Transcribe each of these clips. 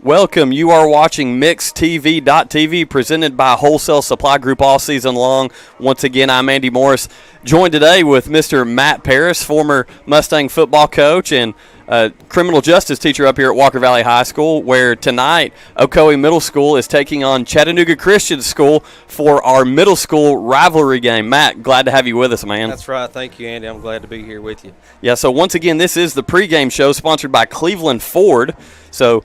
Welcome. You are watching MixedTV.tv, presented by Wholesale Supply Group all season long. Once again, I'm Andy Morris, joined today with Mr. Matt Paris, former Mustang football coach and criminal justice teacher up here at Walker Valley High School, where tonight Ocoee Middle School is taking on Chattanooga Christian School for our middle school rivalry game. Matt, glad to have you with us, man. That's right. Thank you, Andy. I'm glad to be here with you. Yeah, so once again, this is the pregame show sponsored by Cleveland Ford. So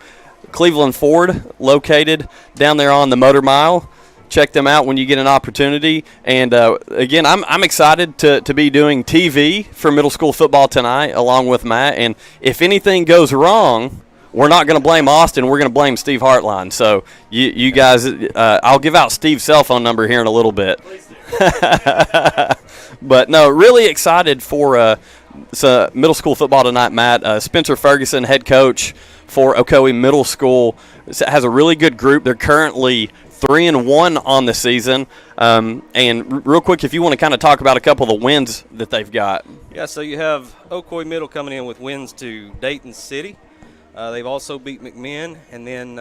Cleveland Ford, located down there on the Motor Mile. Check them out when you get an opportunity. And, again, I'm excited to be doing TV for middle school football tonight along with Matt. And if anything goes wrong, we're not going to blame Austin. We're going to blame Steve Hartline. So you guys, I'll give out Steve's cell phone number here in a little bit. But, no, really excited for middle school football tonight, Matt. Spencer Ferguson, head coach for Ocoee Middle School, has a really good group. They're currently 3-1 on the season. And real quick, if you want to kind of talk about a couple of the wins that they've got. Yeah, so you have Ocoee Middle coming in with wins to Dayton City. They've also beat McMinn, and then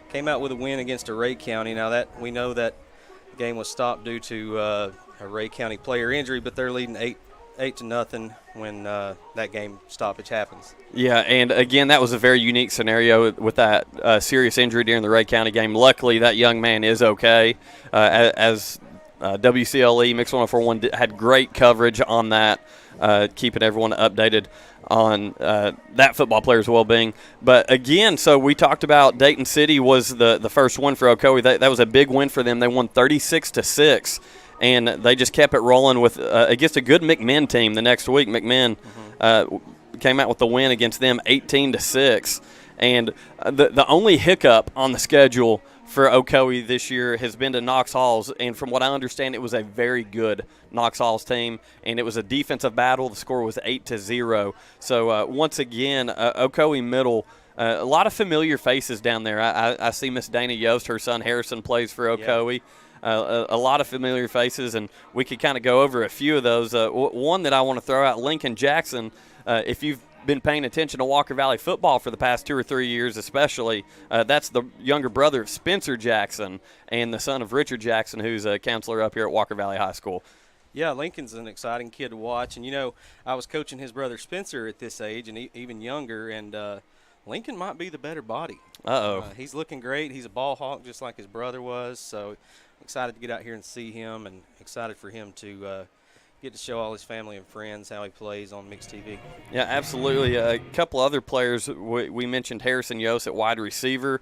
came out with a win against Ray County. Now that we know that game was stopped due to a Ray County player injury, but they're leading 8-0 when that game stoppage happens. Yeah, and again, that was a very unique scenario with that serious injury during the Ray County game. Luckily, that young man is okay. As WCLE Mix 104.1 had great coverage on that, keeping everyone updated on that football player's well-being. But again, so we talked about Dayton City was the first one for Ocoee. That was a big win for them. They won 36-6. And they just kept it rolling with against a good McMinn team the next week. McMinn came out with the win against them 18-6. And the only hiccup on the schedule for Ocoee this year has been to Knox Halls. And from what I understand, it was a very good Knox Halls team. And it was a defensive battle. The score was 8-0. So once again, Ocoee Middle, a lot of familiar faces down there. I see Miss Dana Yost. Her son Harrison plays for Ocoee. Yeah. A lot of familiar faces, and we could kind of go over a few of those. One that I want to throw out, Lincoln Jackson. If you've been paying attention to Walker Valley football for the past 2 or 3 years especially, that's the younger brother of Spencer Jackson and the son of Richard Jackson, who's a counselor up here at Walker Valley High School. Yeah, Lincoln's an exciting kid to watch. And, you know, I was coaching his brother Spencer at this age and even younger, and Lincoln might be the better body. He's looking great. He's a ball hawk just like his brother was, so excited to get out here and see him, and excited for him to get to show all his family and friends how he plays on Mixed TV. Yeah, absolutely. A couple other players, we mentioned Harrison Yost at wide receiver.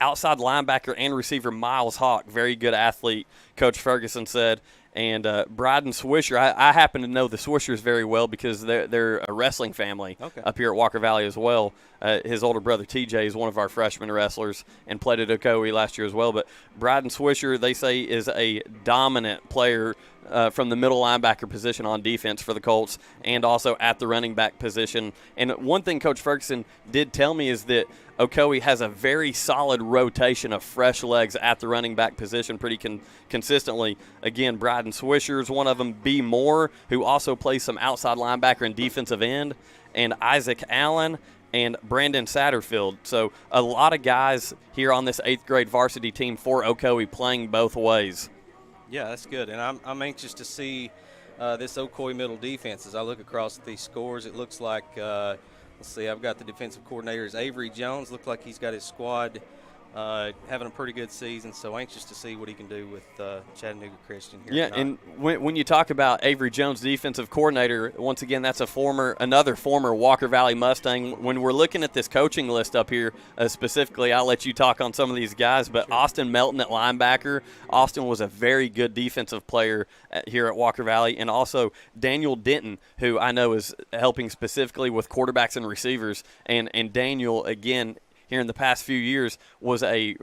Outside linebacker and receiver Miles Hawk, very good athlete, Coach Ferguson said. And Bryden Swisher, I happen to know the Swishers very well because they're a wrestling family up here at Walker Valley as well. His older brother TJ is one of our freshman wrestlers and played at Ocoee last year as well. But Bryden Swisher, they say, is a dominant player from the middle linebacker position on defense for the Colts, and also at the running back position. And one thing Coach Ferguson did tell me is that Ocoee has a very solid rotation of fresh legs at the running back position pretty consistently. Again, Bryden Swisher is one of them. B. Moore, who also plays some outside linebacker and defensive end, and Isaac Allen and Brandon Satterfield. So a lot of guys here on this 8th grade varsity team for Ocoee playing both ways. Yeah, that's good. And I'm anxious to see this Ocoee Middle defense. As I look across at these scores, it looks like let's see, I've got the defensive coordinator is Avery Jones. Looks like he's got his squad having a pretty good season, so anxious to see what he can do with Chattanooga Christian here tonight. And when you talk about Avery Jones, defensive coordinator, once again, that's another former Walker Valley Mustang. When we're looking at this coaching list up here, specifically, I'll let you talk on some of these guys, but sure. Austin Melton at linebacker. Austin was a very good defensive player here at Walker Valley, and also Daniel Denton, who I know is helping specifically with quarterbacks and receivers, and Daniel, again, here in the past few years, was a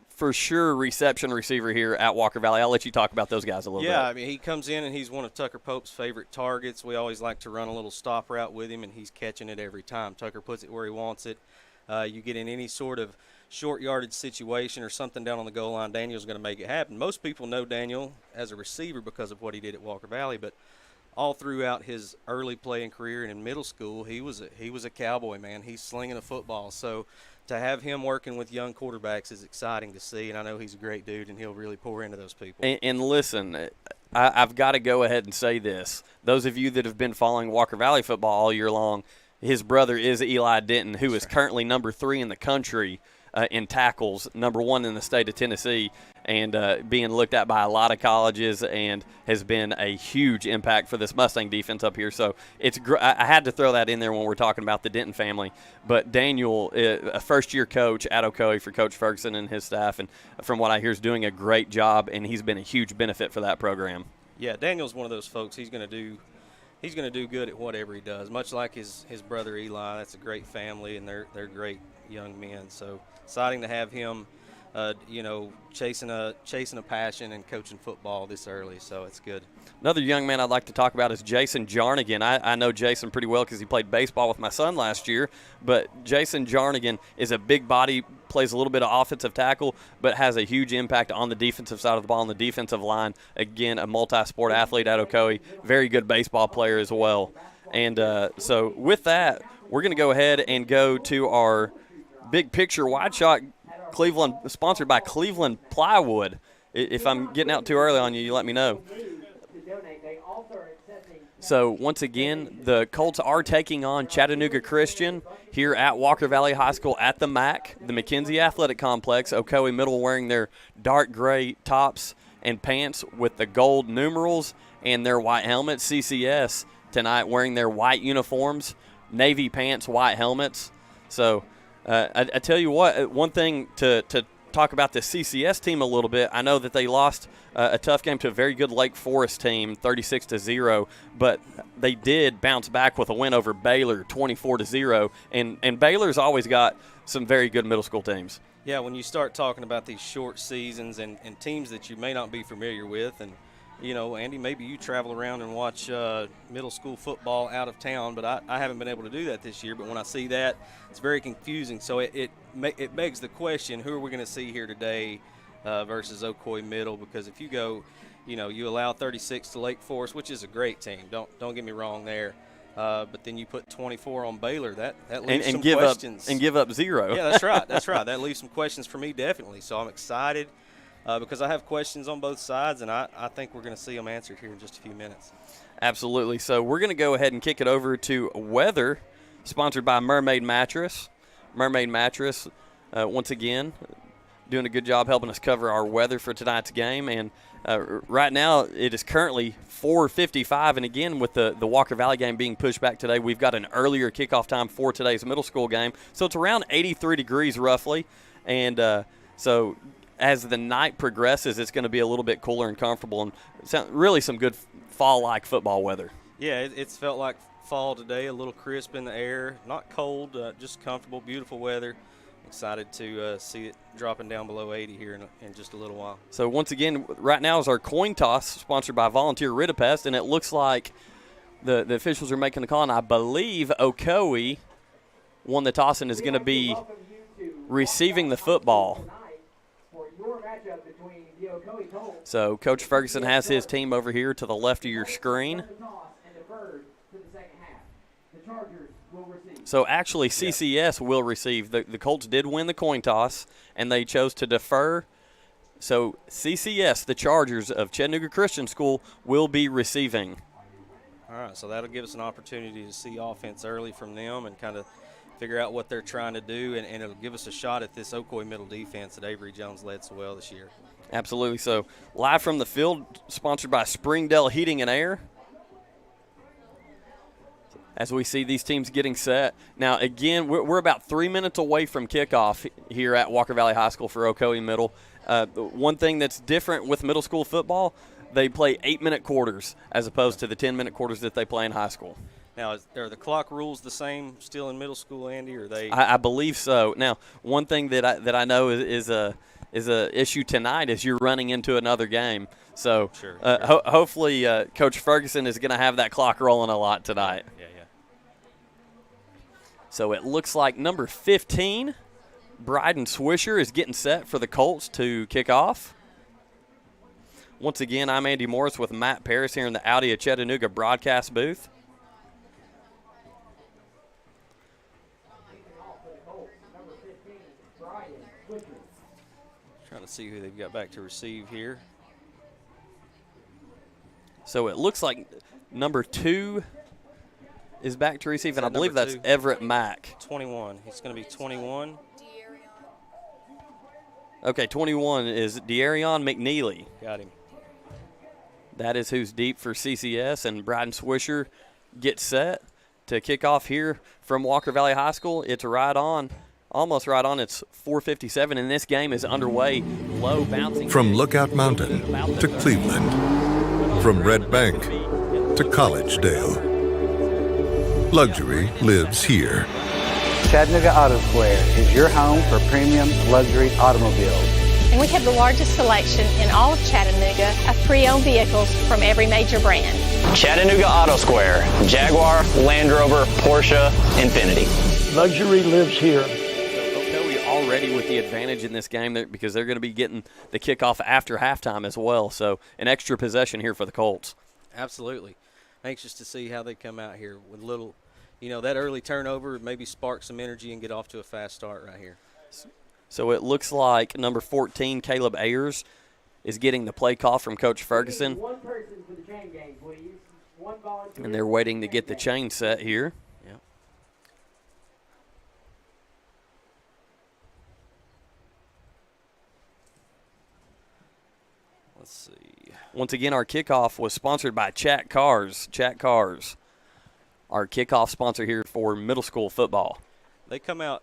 for sure reception receiver here at Walker Valley. I'll let you talk about those guys a little bit. Yeah, I mean, he comes in and he's one of Tucker Pope's favorite targets. We always like to run a little stop route with him, and he's catching it every time. Tucker puts it where he wants it. You get in any sort of short yardage situation or something down on the goal line, Daniel's going to make it happen. Most people know Daniel as a receiver because of what he did at Walker Valley, but all throughout his early playing career and in middle school, he was a cowboy, man. He's slinging a football. So to have him working with young quarterbacks is exciting to see, and I know he's a great dude, and he'll really pour into those people. And listen, I've got to go ahead and say this. Those of you that have been following Walker Valley football all year long, his brother is Eli Denton, who is currently number 3 in the country in tackles, number 1 in the state of Tennessee, and being looked at by a lot of colleges, and has been a huge impact for this Mustang defense up here. So I had to throw that in there when we're talking about the Denton family. But Daniel, a first-year coach at Ocoee for Coach Ferguson and his staff, and from what I hear is doing a great job, and he's been a huge benefit for that program. Yeah, Daniel's one of those folks. He's going to do good at whatever he does, much like his brother Eli. That's a great family, and they're great young men. So exciting to have him, chasing a passion and coaching football this early. So it's good. Another young man I'd like to talk about is Jason Jarnigan. I know Jason pretty well because he played baseball with my son last year. But Jason Jarnigan is a big body, plays a little bit of offensive tackle, but has a huge impact on the defensive side of the ball, on the defensive line. Again, a multi-sport athlete at Ocoee. Very good baseball player as well. And so with that, we're going to go ahead and go to our big picture wide shot, Cleveland, sponsored by Cleveland Plywood. If I'm getting out too early on you, you let me know. So once again, the Colts are taking on Chattanooga Christian here at Walker Valley High School at the MAC, the McKenzie Athletic Complex. Ocoee Middle wearing their dark gray tops and pants with the gold numerals and their white helmets. CCS tonight wearing their white uniforms, navy pants, white helmets. So I tell you what, one thing to talk about the CCS team a little bit. I know that they lost a tough game to a very good Lake Forest team, 36-0, but they did bounce back with a win over Baylor, 24-0. And Baylor's always got some very good middle school teams. Yeah, when you start talking about these short seasons and teams that you may not be familiar with, and Andy, maybe you travel around and watch middle school football out of town, but I haven't been able to do that this year. But when I see that, it's very confusing. So it begs the question, who are we going to see here today versus Ocoee Middle? Because if you go, you allow 36 to Lake Forest, which is a great team. Don't get me wrong there. But then you put 24 on Baylor. That leaves some questions. And give up 0. Yeah, that's right. That's right. That leaves some questions for me, definitely. So I'm excited. Because I have questions on both sides, and I think we're going to see them answered here in just a few minutes. Absolutely. So we're going to go ahead and kick it over to weather, sponsored by Mermaid Mattress. Mermaid Mattress, once again, doing a good job helping us cover our weather for tonight's game. And right now it is currently 4:55, and again, with the Walker Valley game being pushed back today, we've got an earlier kickoff time for today's middle school game. So it's around 83 degrees roughly, and so as the night progresses, it's going to be a little bit cooler and comfortable, and really some good fall-like football weather. Yeah, it's felt like fall today, a little crisp in the air, not cold, just comfortable, beautiful weather. Excited to see it dropping down below 80 here in just a little while. So once again, right now is our coin toss, sponsored by Volunteer Ridipest, and it looks like the officials are making the call, and I believe Ocoee won the toss and is going to be receiving the football. So Coach Ferguson has his team over here to the left of your screen. So actually CCS will receive. The Colts did win the coin toss, and they chose to defer. So CCS, the Chargers of Chattanooga Christian School, will be receiving. All right, so that'll give us an opportunity to see offense early from them and kind of figure out what they're trying to do, and it'll give us a shot at this Ocoee Middle defense that Avery Jones led so well this year. Absolutely. So live from the field, sponsored by Springdale Heating and Air. As we see these teams getting set. Now, again, we're about 3 minutes away from kickoff here at Walker Valley High School for Ocoee Middle. One thing that's different with middle school football, they play 8-minute quarters as opposed to the 10-minute quarters that they play in high school. Now, are the clock rules the same still in middle school, Andy? Or they? I believe so. Now, one thing that I know is a issue tonight is you're running into another game. So sure. Hopefully Coach Ferguson is going to have that clock rolling a lot tonight. Yeah. So it looks like number 15, Bryden Swisher, is getting set for the Colts to kick off. Once again, I'm Andy Morris with Matt Paris here in the Audi of Chattanooga broadcast booth. Trying to see who they've got back to receive here. So it looks like number 2 is back to receive, and I believe that's 2? Everett Mack. 21. He's going to be 21. Okay, 21 is De'Arion McNeely. Got him. That is who's deep for CCS, and Bryden Swisher gets set to kick off here from Walker Valley High School. It's right on, almost right on. It's 4:57, and this game is underway. Low bouncing. From Lookout Mountain to Cleveland, from Red Bank to Collegedale, luxury lives here. Chattanooga Auto Square is your home for premium luxury automobiles. And we have the largest selection in all of Chattanooga of pre-owned vehicles from every major brand. Chattanooga Auto Square, Jaguar, Land Rover, Porsche, Infiniti. Luxury lives here. Ocoee already with the advantage in this game because they're going to be getting the kickoff after halftime as well. So an extra possession here for the Colts. Absolutely. Anxious to see how they come out here with little, that early turnover, maybe spark some energy and get off to a fast start right here. So it looks like number 14, Caleb Ayers, is getting the play call from Coach Ferguson. One person for the chain gang, please. One volunteer. And they're waiting to get the chain set here. Yeah. Let's see. Once again, our kickoff was sponsored by Chat Cars. Chat Cars, our kickoff sponsor here for middle school football. They come out.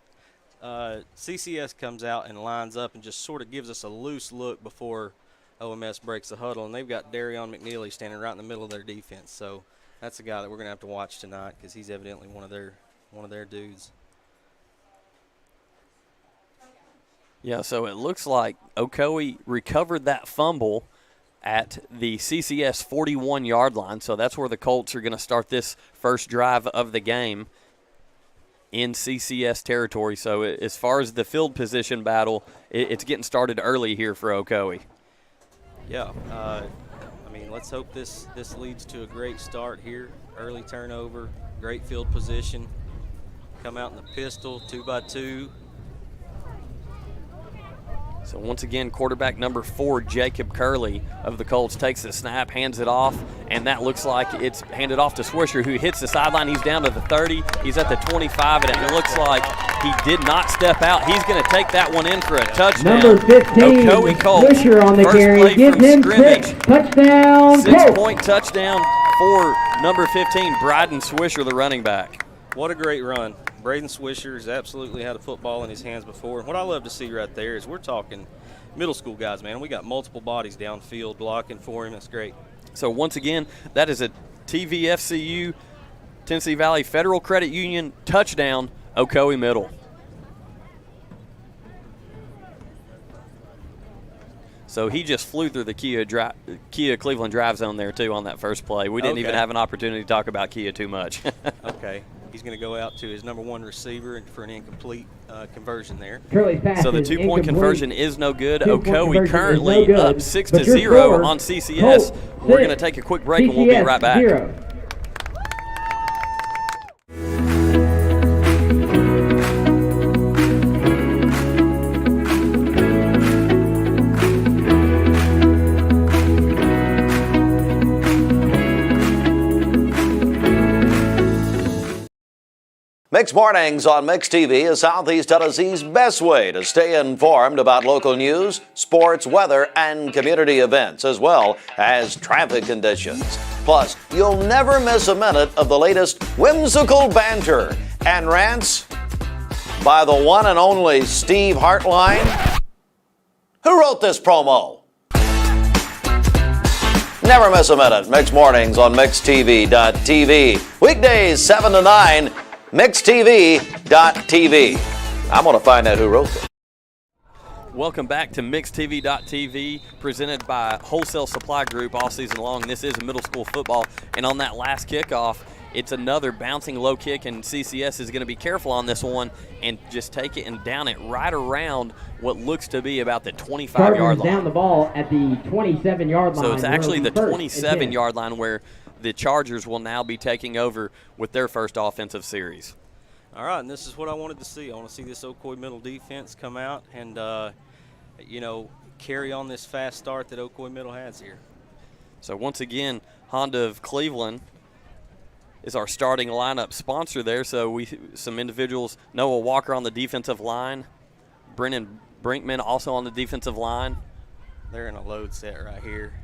CCS comes out and lines up and just sort of gives us a loose look before OMS breaks the huddle, and they've got De'Arion McNeely standing right in the middle of their defense. So that's a guy that we're going to have to watch tonight because he's evidently one of their dudes. Yeah, so it looks like Ocoee recovered that fumble at the CCS 41-yard line. So that's where the Colts are going to start this first drive of the game in CCS territory. So as far as the field position battle, it's getting started early here for Ocoee. Yeah, let's hope this leads to a great start here. Early turnover, great field position. Come out in the pistol, 2x2. So once again, quarterback number 4, Jacob Curley of the Colts, takes the snap, hands it off, and that looks like it's handed off to Swisher, who hits the sideline. He's down to the 30. He's at the 25, and it looks like he did not step out. He's going to take that one in for a touchdown. Number 15, Ocoee Colts, Swisher on the first carry. play Give from him scrimmage. 6. Touchdown, Colts. 6-point touchdown for number 15, Bryden Swisher, the running back. What a great run. Braden Swisher has absolutely had a football in his hands before. And what I love to see right there is we're talking middle school guys, man. We got multiple bodies downfield blocking for him. That's great. So once again, that is a TVFCU, Tennessee Valley Federal Credit Union touchdown, Ocoee Middle. So he just flew through the Kia Cleveland drive zone there, too, on that first play. We didn't even have an opportunity to talk about Kia too much. Okay. He's going to go out to his number 1 receiver for an incomplete conversion there. So the 2-point conversion is no good. Ocoee currently up 6-0 on CCS. We're going to take a quick break, and we'll be right back. 0. Mixed Mornings on Mixed TV is Southeast Tennessee's best way to stay informed about local news, sports, weather, and community events, as well as traffic conditions. Plus, you'll never miss a minute of the latest whimsical banter and rants by the one and only Steve Hartline. Who wrote this promo? Never miss a minute. Mixed Mornings on MixedTV.tv. Weekdays 7 to 9. MixedTV.tv. I'm going to find out who wrote it. Welcome back to MixedTV.tv, presented by Wholesale Supply Group all season long. This is middle school football, and on that last kickoff, it's another bouncing low kick, and CCS is going to be careful on this one and just take it and down it right around what looks to be about the 25-yard line. Down the ball at the 27-yard line. So it's actually the 27-yard line where the Chargers will now be taking over with their first offensive series. All right, and this is what I wanted to see. I want to see this Ocoee Middle defense come out and, you know, carry on this fast start that Ocoee Middle has here. So once again, Honda of Cleveland is our starting lineup sponsor there. So some individuals, Noah Walker on the defensive line, Brennan Brinkman also on the defensive line. They're in a load set right here.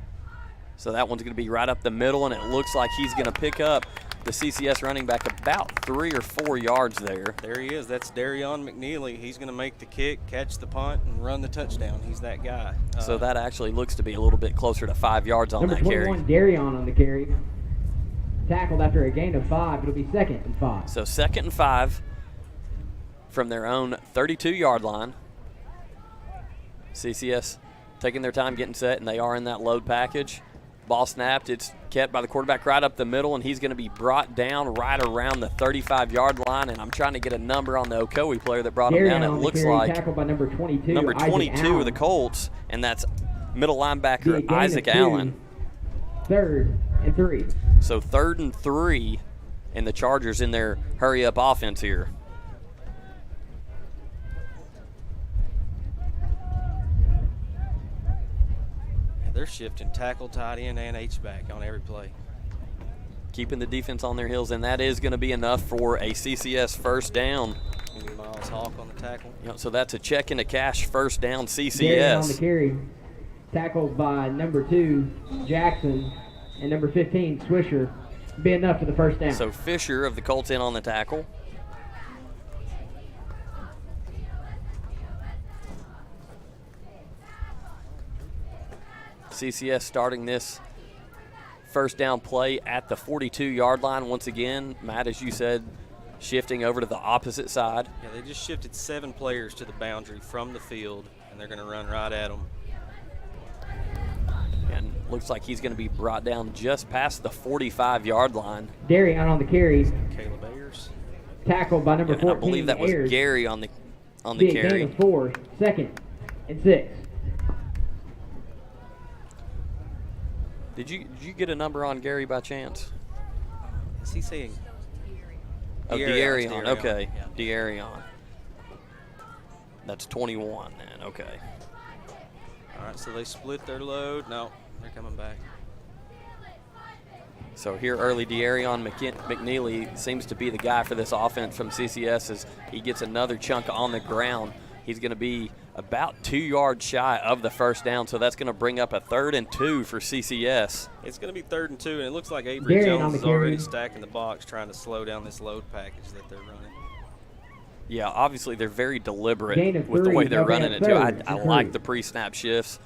So that one's going to be right up the middle, and it looks like he's going to pick up the CCS running back about 3 or 4 yards there. There he is. That's Darion McNeely. He's going to make the kick, catch the punt, and run the touchdown. He's that guy. So that actually looks to be a little bit closer to 5 yards on that carry. Number 21, Darion on the carry. Tackled after a gain of 5. It'll be 2nd and 5. So 2nd and 5 from their own 32-yard line. CCS taking their time getting set, and they are in that load package. Ball snapped. It's kept by the quarterback right up the middle, and he's going to be brought down right around the 35-yard line. And I'm trying to get a number on the Ocoee player that brought him down. It looks like tackled by number 22. Number 22 of the Colts, and that's middle linebacker Isaac Allen. 3rd and 3. So 3rd and 3, and the Chargers in their hurry-up offense here. They're shifting tackle, tight end, and H-back on every play. Keeping the defense on their heels, and that is going to be enough for a CCS first down. Miles Hawk on the tackle. Yep, so that's a check and a cash first down CCS. Darion on the carry. Tackled by number 2, Jackson, and number 15, Swisher. Be enough for the first down. So Fisher of the Colts in on the tackle. CCS starting this first down play at the 42-yard line. Once again, Matt, as you said, shifting over to the opposite side. Yeah, they just shifted 7 players to the boundary from the field, and they're going to run right at them. And looks like he's going to be brought down just past the 45-yard line. Darion on the carry. Caleb Ayers. Tackled by number 14, I believe that was Ayers. Gary on the Be a carry. gain of 4, 2nd and 6. Did you get a number on Gary by chance? Is he saying? Oh, De'Arion. Okay, yeah. De'Arion. That's 21 then. Okay. All right, so they split their load. No, they're coming back. So here early, De'Arion McNeely seems to be the guy for this offense from CCS as he gets another chunk on the ground. He's going to be about 2 yards shy of the first down, so that's going to bring up a 3rd and 2 for CCS. It's going to be 3rd and 2, and it looks like Avery Jones is already stacking the box trying to slow down this load package that they're running. Yeah, obviously they're very deliberate with the way they're running it, too. I like the pre-snap shifts.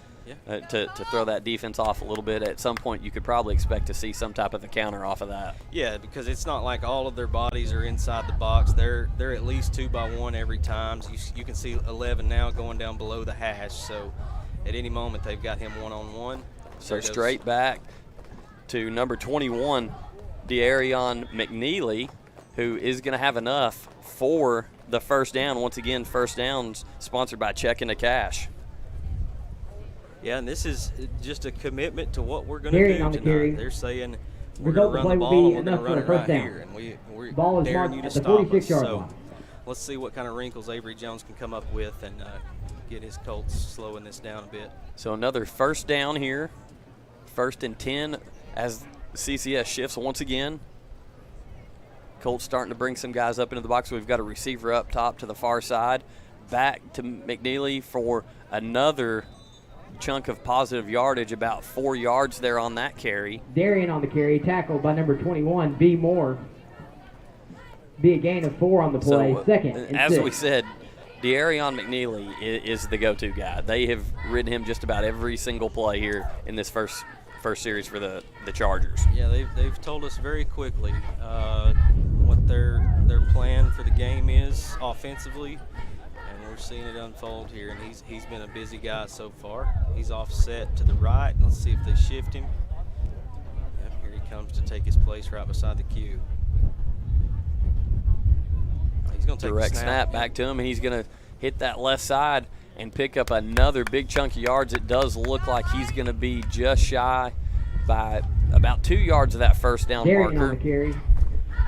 Yeah. To throw that defense off a little bit. At some point, you could probably expect to see some type of a counter off of that. Yeah, because it's not like all of their bodies are inside the box. They're at least 2 by 1 every time. So you can see 11 now going down below the hash. So at any moment, they've got him one-on-one. So straight back to number 21, De'Arion McNeely, who is going to have enough for the first down. Once again, first downs sponsored by Check into Cash. Yeah, and this is just a commitment to what we're going to do tonight. Carry. They're saying we're going to run the ball and we're going to run it right here. And we're daring you to stop us. So let's see what kind of wrinkles Avery Jones can come up with and get his Colts slowing this down a bit. So another first down here. 1st and 10 as CCS shifts once again. Colts starting to bring some guys up into the box. We've got a receiver up top to the far side. Back to McNeely for another chunk of positive yardage, about 4 yards there on that carry. Darion on the carry, tackled by number 21, B. Moore. Be a gain of 4 on the play, 2nd and as 6. we said, De'Arion McNeely is the go-to guy. They have ridden him just about every single play here in this first series for the Chargers. Yeah, they've told us very quickly what their plan for the game is offensively. We're seeing it unfold here, and he's been a busy guy so far. He's offset to the right. Let's see if they shift him. Yep, here he comes to take his place right beside the queue. He's going to take direct the snap back to him, and he's going to hit that left side and pick up another big chunk of yards. It does look like he's going to be just shy by about 2 yards of that first down marker. On the carry.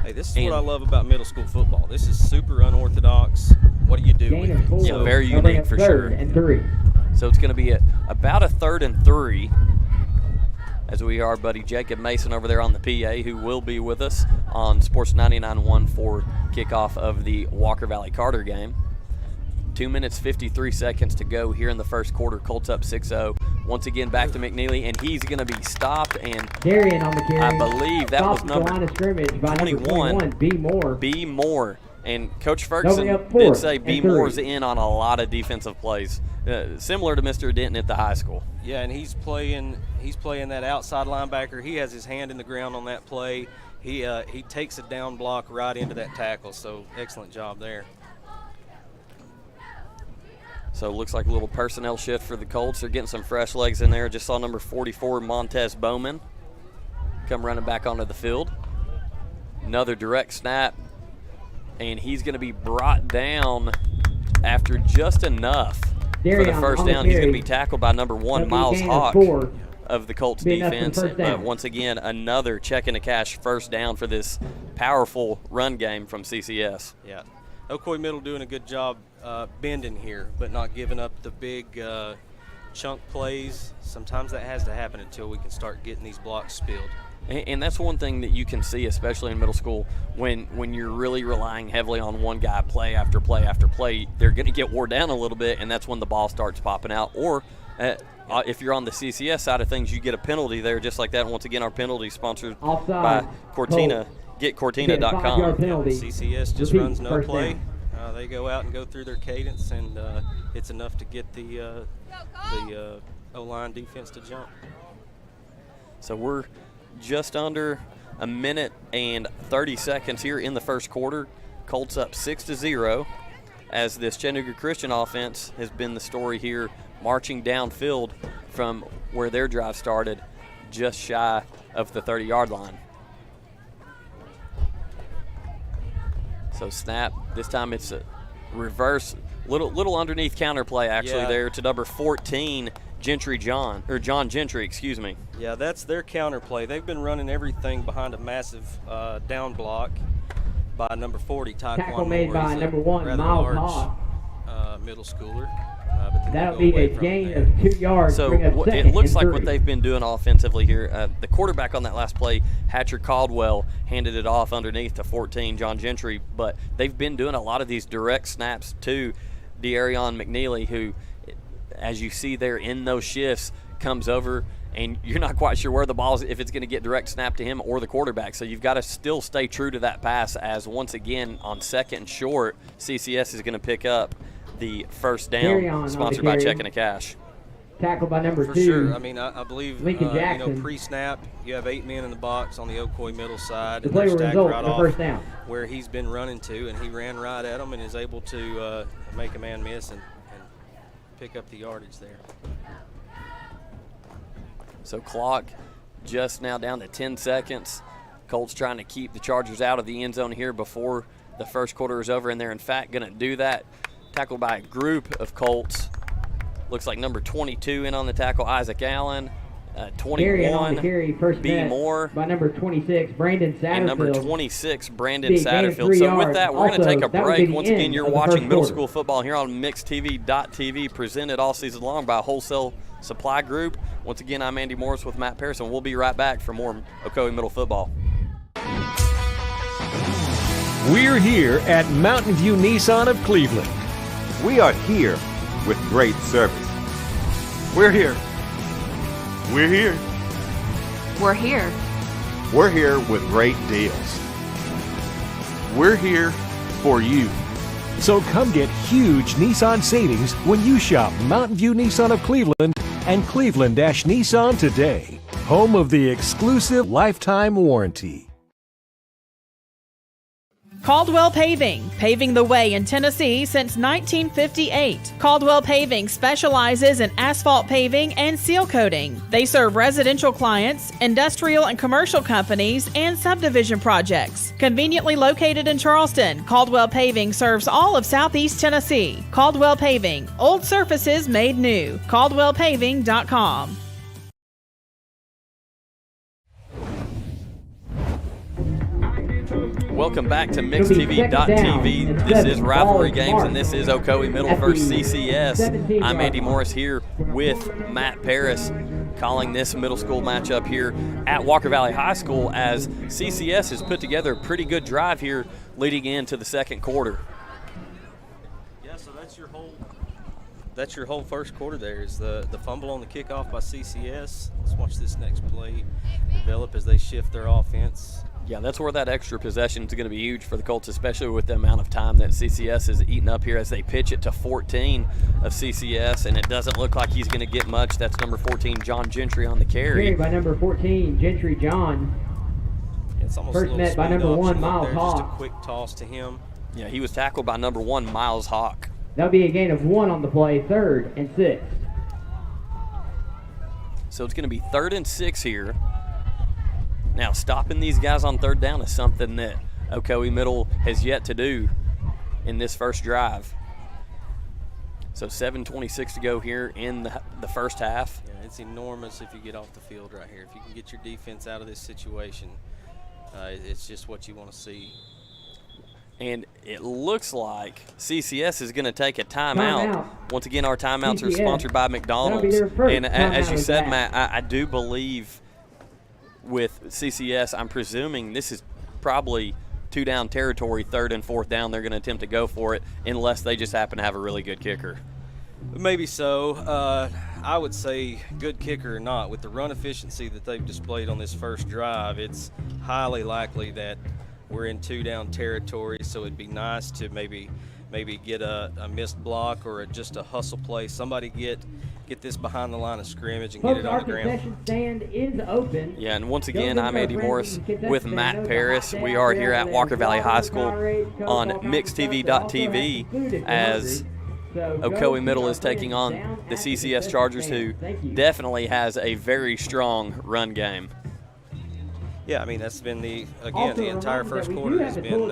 Hey, this is what I love about middle school football. This is super unorthodox. What do you do with it? Yeah, very unique for sure. And 3. So it's going to be about a 3rd and 3 as we are buddy Jacob Mason over there on the PA, who will be with us on Sports 99.1 for kickoff of the Walker Valley Carter game. 2 minutes, 53 seconds to go here in the first quarter. Colts up 6-0. Once again, back to McNeely, and he's going to be stopped. And Darian on the carry. I believe that was number 21. B. Moore. And Coach Ferguson did say B. Moore's in on a lot of defensive plays, similar to Mr. Denton at the high school. Yeah, and he's playing that outside linebacker. He has his hand in the ground on that play. He takes a down block right into that tackle, so excellent job there. So it looks like a little personnel shift for the Colts. They're getting some fresh legs in there. Just saw number 44, Montez Bowman, come running back onto the field. Another direct snap, and he's going to be brought down after just enough for the first down. He's going to be tackled by number 1, Miles Hawk of the Colts defense. But once again, another check into cash first down for this powerful run game from CCS. Yeah. Ocoee Middle doing a good job bending here, but not giving up the big chunk plays. Sometimes that has to happen until we can start getting these blocks spilled. And that's one thing that you can see, especially in middle school, when you're really relying heavily on one guy play after play after play, they're going to get wore down a little bit, and that's when the ball starts popping out. Or if you're on the CCS side of things, you get a penalty there just like that. And once again, our penalty sponsored by Cortina. GetCortina.com. CCS just runs no play. They go out and go through their cadence, and it's enough to get the O-line defense to jump. So we're just under a minute and 30 seconds here in the first quarter. Colts up 6-0 as this Chattanooga Christian offense has been the story here, marching downfield from where their drive started, just shy of the 30-yard line. So snap, this time it's a reverse, little underneath counter play actually there to number 14, John Gentry, excuse me. Yeah, that's their counter play. They've been running everything behind a massive down block by number 40, Tackle made by number 1, Miles Hawk. Middle schooler. That'll be a gain of 2 yards. So it looks like what they've been doing offensively here. The quarterback on that last play, Hatcher Caldwell, handed it off underneath to 14, John Gentry. But they've been doing a lot of these direct snaps to De'Arion McNeely, who, as you see there in those shifts, comes over, and you're not quite sure where the ball is, if it's going to get direct snap to him or the quarterback. So you've got to still stay true to that pass, as once again on 2nd and short, CCS is going to pick up the first down, sponsored by Check and Cash. Tackled by number 2. For sure. I mean, I believe Lincoln Jackson. Pre-snap, you have 8 men in the box on the Ocoee Middle side. The play result, right the first down. Where he's been running to, and he ran right at him and is able to make a man miss and pick up the yardage there. So clock just now down to 10 seconds. Colts trying to keep the Chargers out of the end zone here before the first quarter is over, and they're in fact going to do that. Tackled by a group of Colts. Looks like number 22 in on the tackle, Isaac Allen. 21, B. Moore. By number 26, Brandon Satterfield. And number 26, Brandon Satterfield. So with that, we're going to take a break. Once again, you're watching middle school football here on MixedTV.tv, presented all season long by Wholesale Supply Group. Once again, I'm Andy Morris with Matt Pearson. We'll be right back for more Ocoee Middle football. We're here at Mountain View Nissan of Cleveland. We are here with great service. We're here. We're here. We're here. We're here with great deals. We're here for you. So come get huge Nissan savings when you shop Mountain View Nissan of Cleveland and Cleveland-Nissan today. Home of the exclusive lifetime warranty. Caldwell Paving, paving the way in Tennessee since 1958. Caldwell Paving specializes in asphalt paving and seal coating. They serve residential clients, industrial and commercial companies, and subdivision projects. Conveniently located in Charleston, Caldwell Paving serves all of Southeast Tennessee. Caldwell Paving, old surfaces made new. CaldwellPaving.com. Welcome back to MixedTV.tv. This is Rivalry Games, and this is Ocoee Middle versus CCS. I'm Andy Morris here with Matt Paris, calling this middle school matchup here at Walker Valley High School, as CCS has put together a pretty good drive here leading into the second quarter. Yeah, so that's your whole first quarter there is the fumble on the kickoff by CCS. Let's watch this next play develop as they shift their offense. Yeah, that's where that extra possession is going to be huge for the Colts, especially with the amount of time that CCS is eating up here as they pitch it to 14 of CCS, and it doesn't look like he's going to get much. That's number 14, John Gentry, on the carry. Carry by number 14, Gentry John. It's almost first met by number 1, Miles Hawk. Just a quick toss to him. Yeah, he was tackled by number 1, Miles Hawk. That'll be a gain of 1 on the play, 3rd and 6. So it's going to be 3rd and 6 here. Now, stopping these guys on 3rd down is something that Ocoee Middle has yet to do in this first drive. So 7:26 to go here in the first half. Yeah, it's enormous if you get off the field right here. If you can get your defense out of this situation, it's just what you want to see. And it looks like CCS is going to take a timeout. Once again, our timeouts are sponsored by McDonald's. And as you said, Matt, I do believe with CCS, I'm presuming this is probably 2-down territory, 3rd and 4th down. They're going to attempt to go for it unless they just happen to have a really good kicker. Maybe so. I would say good kicker or not, with the run efficiency that they've displayed on this first drive, it's highly likely that we're in 2-down territory, so it'd be nice to maybe get a missed block or just a hustle play. Somebody get this behind the line of scrimmage and get it on the ground. Concession stand is open. Yeah, and once again, I'm Andy Morris with Matt Paris. We are here at Walker Valley High School on MixedTV.tv as Ocoee Middle is taking on the CCS Chargers, who definitely has a very strong run game. Yeah, I mean, that's been the entire first quarter has been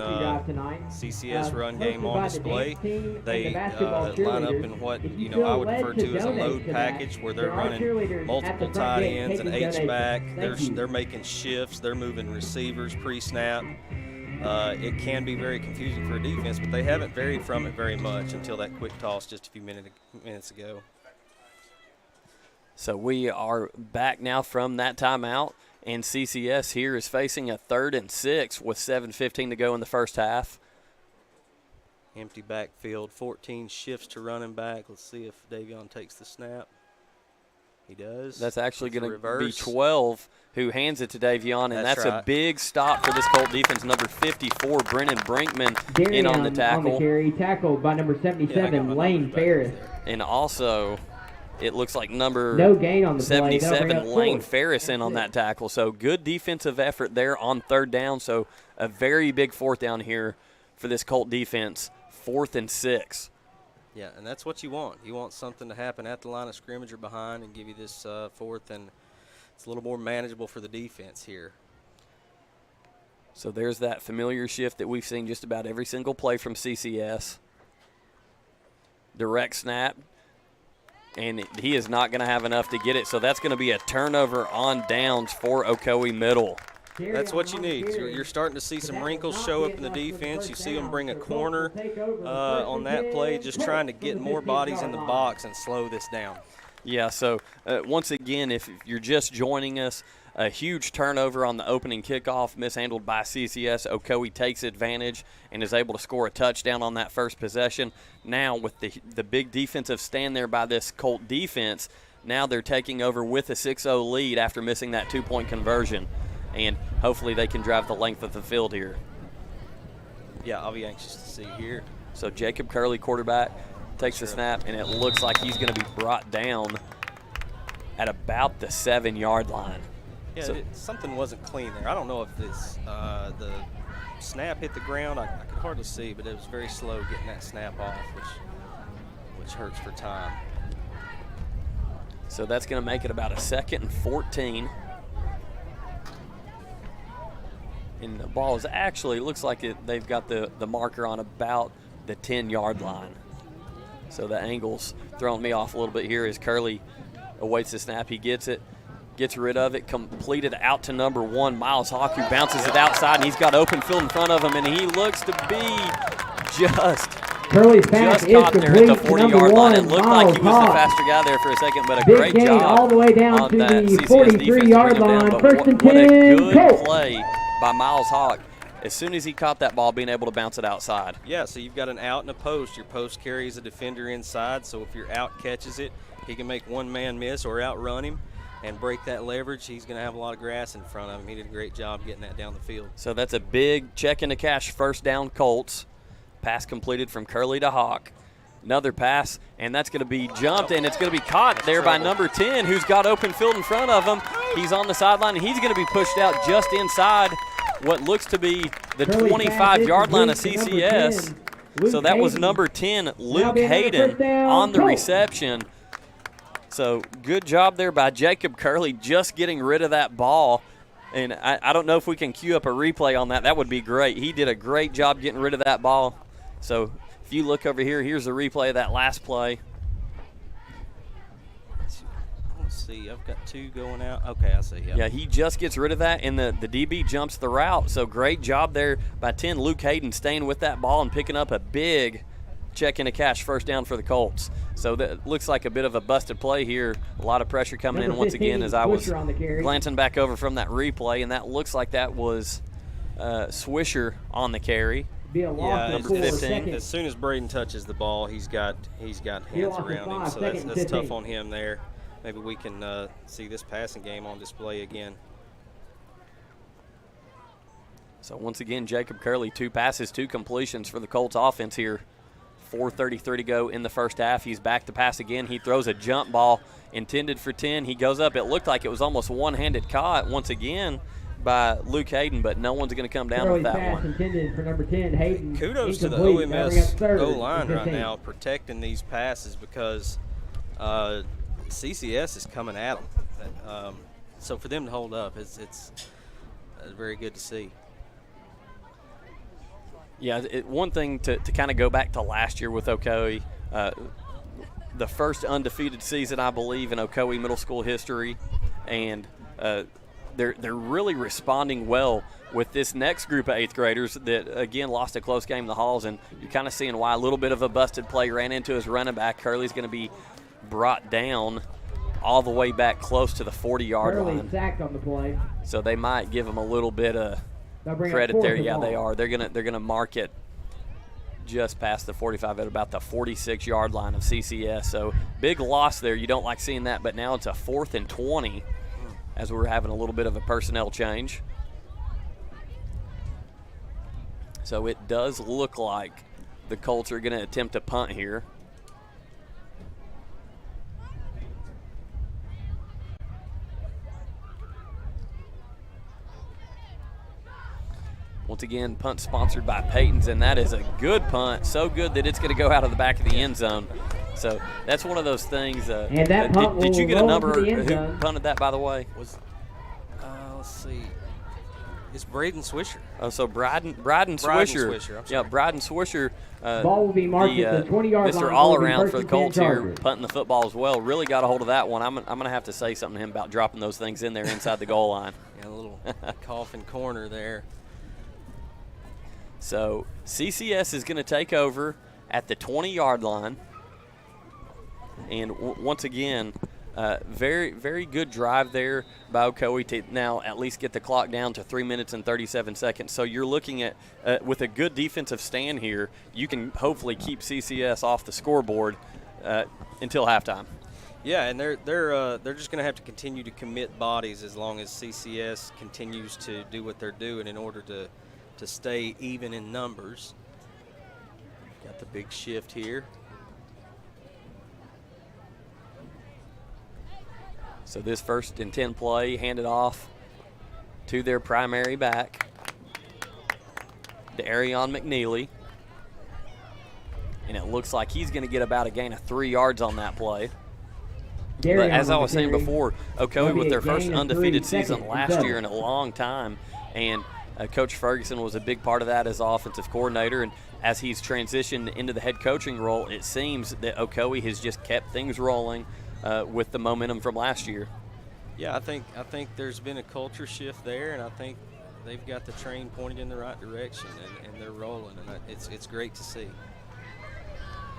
CCS run game on display. They line up in what, I would refer to as a load package, where they're running multiple tight ends and H-back. They're making shifts. They're moving receivers pre-snap. It can be very confusing for a defense, but they haven't varied from it very much until that quick toss just a few minutes ago. So we are back now from that timeout. And CCS here is facing a 3rd and 6 with 7:15 to go in the first half. Empty backfield, 14 shifts to running back. Let's see if Davion takes the snap. He does. That's actually going to be 12 who hands it to Davion, and that's right. A big stop for this Colt defense. Number 54, Brennan Brinkman, in on the tackle. On the carry, tackled by number 77, Lane Ferris. And also, it looks like number no gain on the 77, Lane Ferris, in on that tackle. So good defensive effort there on 3rd down. So a very big 4th down here for this Colt defense, 4th and 6. Yeah, and that's what you want. You want something to happen at the line of scrimmage or behind and give you this 4th, and it's a little more manageable for the defense here. So there's that familiar shift that we've seen just about every single play from CCS. Direct snap. And he is not going to have enough to get it, so that's going to be a turnover on downs for Ocoee Middle. That's what you need. You're starting to see some wrinkles show up in the defense. You see them bring a corner on that play, just trying to get more bodies in the box and slow this down. Yeah, so once again, if you're just joining us, a huge turnover on the opening kickoff, mishandled by CCS. Ocoee takes advantage and is able to score a touchdown on that first possession. Now with the big defensive stand there by this Colt defense, now they're taking over with a 6-0 lead after missing that 2-point conversion. And hopefully they can drive the length of the field here. Yeah, I'll be anxious to see here. So Jacob Curley, quarterback, takes the snap, and it looks like he's going to be brought down at about the 7-yard line. Yeah, so something wasn't clean there. I don't know if this the snap hit the ground. I could hardly see, but it was very slow getting that snap off, which hurts for time. So that's going to make it about a 2nd and 14. And the ball is actually, looks like they've got the marker on about the 10-yard line. So the angle's throwing me off a little bit here as Curley awaits the snap. He gets it. gets rid of it, completed out to number 1, Miles Hawk, who bounces it outside, and he's got open field in front of him, and he looks to be just caught there at the 40-yard line. It looked like he was the faster guy there for a second, but a great job all the way down on to that the CCS 43-yard line. But First and what 10, a good Colts. play by Miles Hawk. As soon as he caught that ball, being able to bounce it outside. Yeah, so you've got an out and a post. Your post carries a defender inside, so if your out catches it, he can make one man miss or outrun him and break that leverage. He's going to have a lot of grass in front of him. He did a great job getting that down the field. So that's a big check into cash first down Colts. Pass completed from Curley to Hawk. Another pass, and that's going to be jumped, and it's going to be caught there by number 10, who's got open field in front of him. He's on the sideline, and he's going to be pushed out just inside what looks to be the 25-yard line of CCS. So that was number 10, Luke Hayden, on the reception. So good job there by Jacob Curley just getting rid of that ball. And I don't know if we can cue up a replay on that. That would be great. He did a great job getting rid of that ball. So if you look over here, here's the replay of that last play. Let's see, I've got 2 going out. Okay, I see. Yep. Yeah, he just gets rid of that, and the DB jumps the route. So great job there by 10, Luke Hayden, staying with that ball and picking up a big check into cash first down for the Colts. So that looks like a bit of a busted play here. A lot of pressure coming in once again as I was glancing back over from that replay, and that looks like that was Swisher on the carry. Number 15. As soon as Braden touches the ball, he's got hands around him, so that's tough on him there. Maybe we can see this passing game on display again. So once again, Jacob Curley, 2 passes, 2 completions for the Colts offense here. 4:33 to go in the first half. He's back to pass again. He throws a jump ball intended for 10. He goes up. It looked like it was almost one-handed caught once again by Luke Hayden, but no one's going to come down with that pass one. Intended for number 10, Hayden. Kudos to the OMS O-line right now protecting these passes because CCS is coming at them. So for them to hold up, it's very good to see. Yeah, one thing to kind of go back to last year with Ocoee, the first undefeated season, I believe, in Ocoee Middle School history, and they're really responding well with this next group of 8th graders that, again, lost a close game in the Halls, and you're kind of seeing why. A little bit of a busted play, ran into his running back. Curley's going to be brought down all the way back close to the 40-yard line. Sacked on the play. So they might give him a little bit of credit there. Yeah, they are. They're gonna mark it just past the 45 at about the 46-yard line of CCS. So big loss there. You don't like seeing that, but now it's a 4th and 20 as we're having a little bit of a personnel change. So it does look like the Colts are going to attempt a punt here. Once again, punt sponsored by Peyton's, and that is a good punt. So good that it's going to go out of the back of the end zone. So that's one of those things. And that punt did you get a number who punted that, by the way? Let's see. It's Braden Swisher. Oh, so Bryden Swisher. Yeah, Bryden Swisher. Ball will be marked at the 20-yard line. Mr. All-Around for the Colts here, punting the football as well. Really got a hold of that one. I'm going to have to say something to him about dropping those things in there inside the goal line. Yeah, a little coffin corner there. So CCS is going to take over at the 20-yard line. And once again, very, very good drive there by Ocoee to now at least get the clock down to 3 minutes and 37 seconds. So you're looking at, with a good defensive stand here, you can hopefully keep CCS off the scoreboard until halftime. Yeah, and they're just going to have to continue to commit bodies as long as CCS continues to do what they're doing in order to stay even in numbers. Got the big shift here. So this 1st and 10 play handed off to their primary back, Darion McNeely. And it looks like he's going to get about a gain of 3 yards on that play. But as I was saying before, Ocoee with their first undefeated season last year in a long time, and Coach Ferguson was a big part of that as offensive coordinator, and as he's transitioned into the head coaching role, it seems that Ocoee has just kept things rolling with the momentum from last year. Yeah, I think there's been a culture shift there, and I think they've got the train pointed in the right direction, and they're rolling, and it's great to see.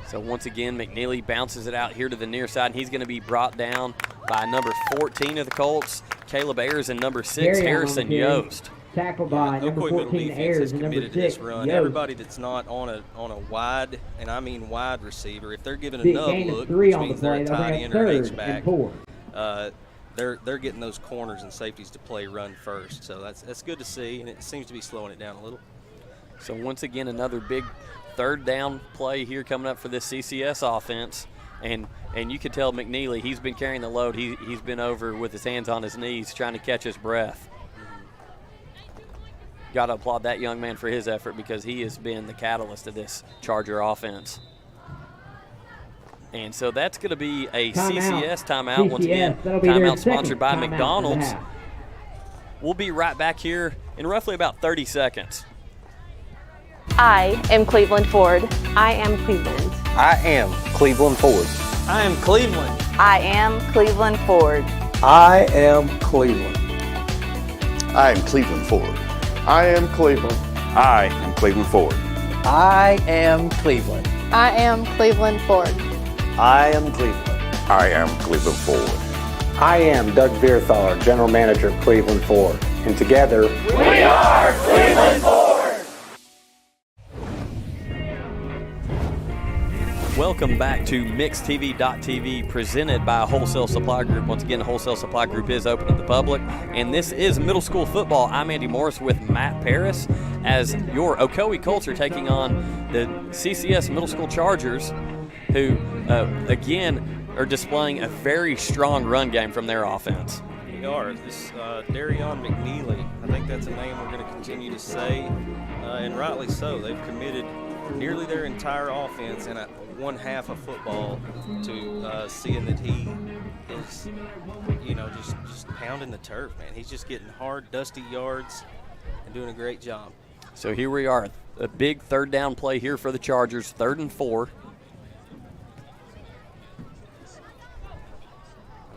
So once again, McNeely bounces it out here to the near side, and he's going to be brought down by number 14 of the Colts, Caleb Ayers, and number 6, Harrison Yost. Tackled by number Ocoee 14, Ayers, and number 6, this run. Yost. Everybody that's not on a wide, and I mean wide receiver, if they're giving Big another gain of look, 3 which on the means they're play, a they'll tight bring end up or an 3rd H-back, and 4. they're getting those corners and safeties to play run first. So that's good to see, and it seems to be slowing it down a little. So once again, another big third down play here coming up for this CCS offense. And you can tell McNeely, he's been carrying the load. He's been over with his hands on his knees trying to catch his breath. Got to applaud that young man for his effort because he has been the catalyst of this Charger offense. And so that's going to be a CCS timeout. CCS, once again, timeout sponsored by McDonald's. We'll be right back here in roughly about 30 seconds. I am Cleveland Ford. I am Cleveland. I am Cleveland Ford. I am Cleveland. I am Cleveland Ford. I am Cleveland. I am Cleveland Ford. I am Cleveland. I am Cleveland Ford. I am Cleveland. I am Cleveland Ford. I am Cleveland. I am Cleveland Ford. I am Doug Beerthaler, General Manager of Cleveland Ford. And together, we are Cleveland Ford. Welcome back to MixedTV.tv, presented by Wholesale Supply Group. Once again, the Wholesale Supply Group is open to the public, and this is middle school football. I'm Andy Morris with Matt Paris as your Ocoee Colts are taking on the CCS Middle School Chargers, who, again, are displaying a very strong run game from their offense. They are. This Darion McNeely, I think that's a name we're going to continue to say, and rightly so. They've committed nearly their entire offense and one half of football to seeing that he is, just pounding the turf, man. He's just getting hard, dusty yards and doing a great job. So here we are, a big third down play here for the Chargers, 3rd and 4.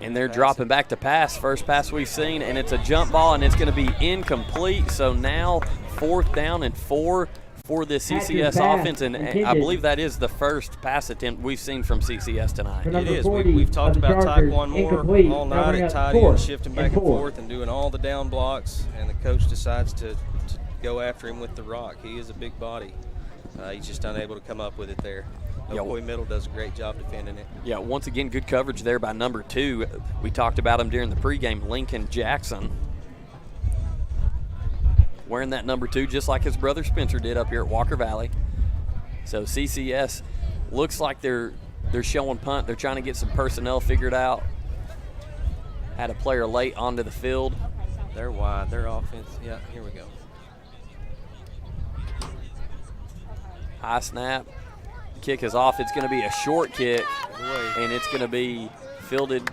And they're dropping back to pass, first pass we've seen, and it's a jump ball, and it's going to be incomplete. So now 4th down and 4 for the CCS offense, and I believe that is the first pass attempt we've seen from CCS tonight. It is. We've talked about Taekwon Moore all night at tight end, shifting back and forth and doing all the down blocks, and the coach decides to go after him with the rock. He is a big body. He's just unable to come up with it there. Ocoee Middle does a great job defending it. Yeah, once again, good coverage there by number 2. We talked about him during the pregame, Lincoln Jackson. Wearing that number 2 just like his brother Spencer did up here at Walker Valley. So CCS looks like they're showing punt. They're trying to get some personnel figured out. Had a player late onto the field. They're wide. Their offense, yeah, here we go. High snap. Kick is off. It's going to be a short kick, and it's going to be fielded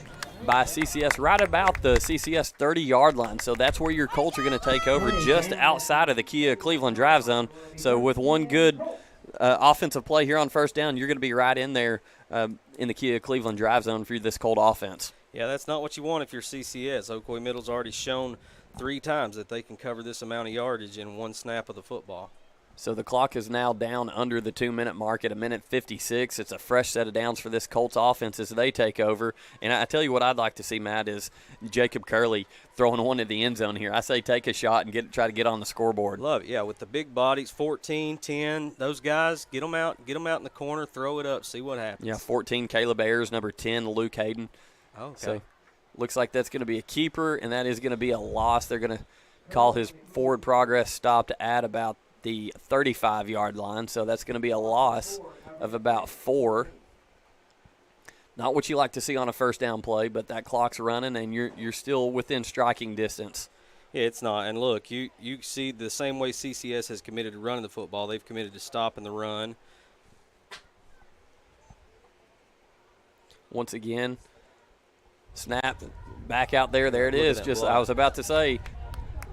by CCS right about the CCS 30-yard line. So that's where your Colts are going to take over, just outside of the Kia Cleveland drive zone. So with one good offensive play here on first down, you're going to be right in there in the Kia Cleveland drive zone for this Colt offense. Yeah, that's not what you want if you're CCS. Ocoee Middle's already shown 3 times that they can cover this amount of yardage in one snap of the football. So the clock is now down under the 2-minute mark at 1:56. It's a fresh set of downs for this Colts offense as they take over. And I tell you what I'd like to see, Matt, is Jacob Curley throwing one in the end zone here. I say take a shot and try to get on the scoreboard. Love it, yeah, with the big bodies, 14, 10, those guys, get them out in the corner, throw it up, see what happens. Yeah, 14, Caleb Ayers, number 10, Luke Hayden. Okay. So looks like that's going to be a keeper, and that is going to be a loss. They're going to call his forward progress stop at about the 35-yard line, so that's going to be a loss of about 4. Not what you like to see on a first down play, but that clock's running, and you're still within striking distance. Yeah, it's not. And look, you see the same way CCS has committed to running the football, they've committed to stopping the run. Once again, snap back out there. There it is. Just I was about to say.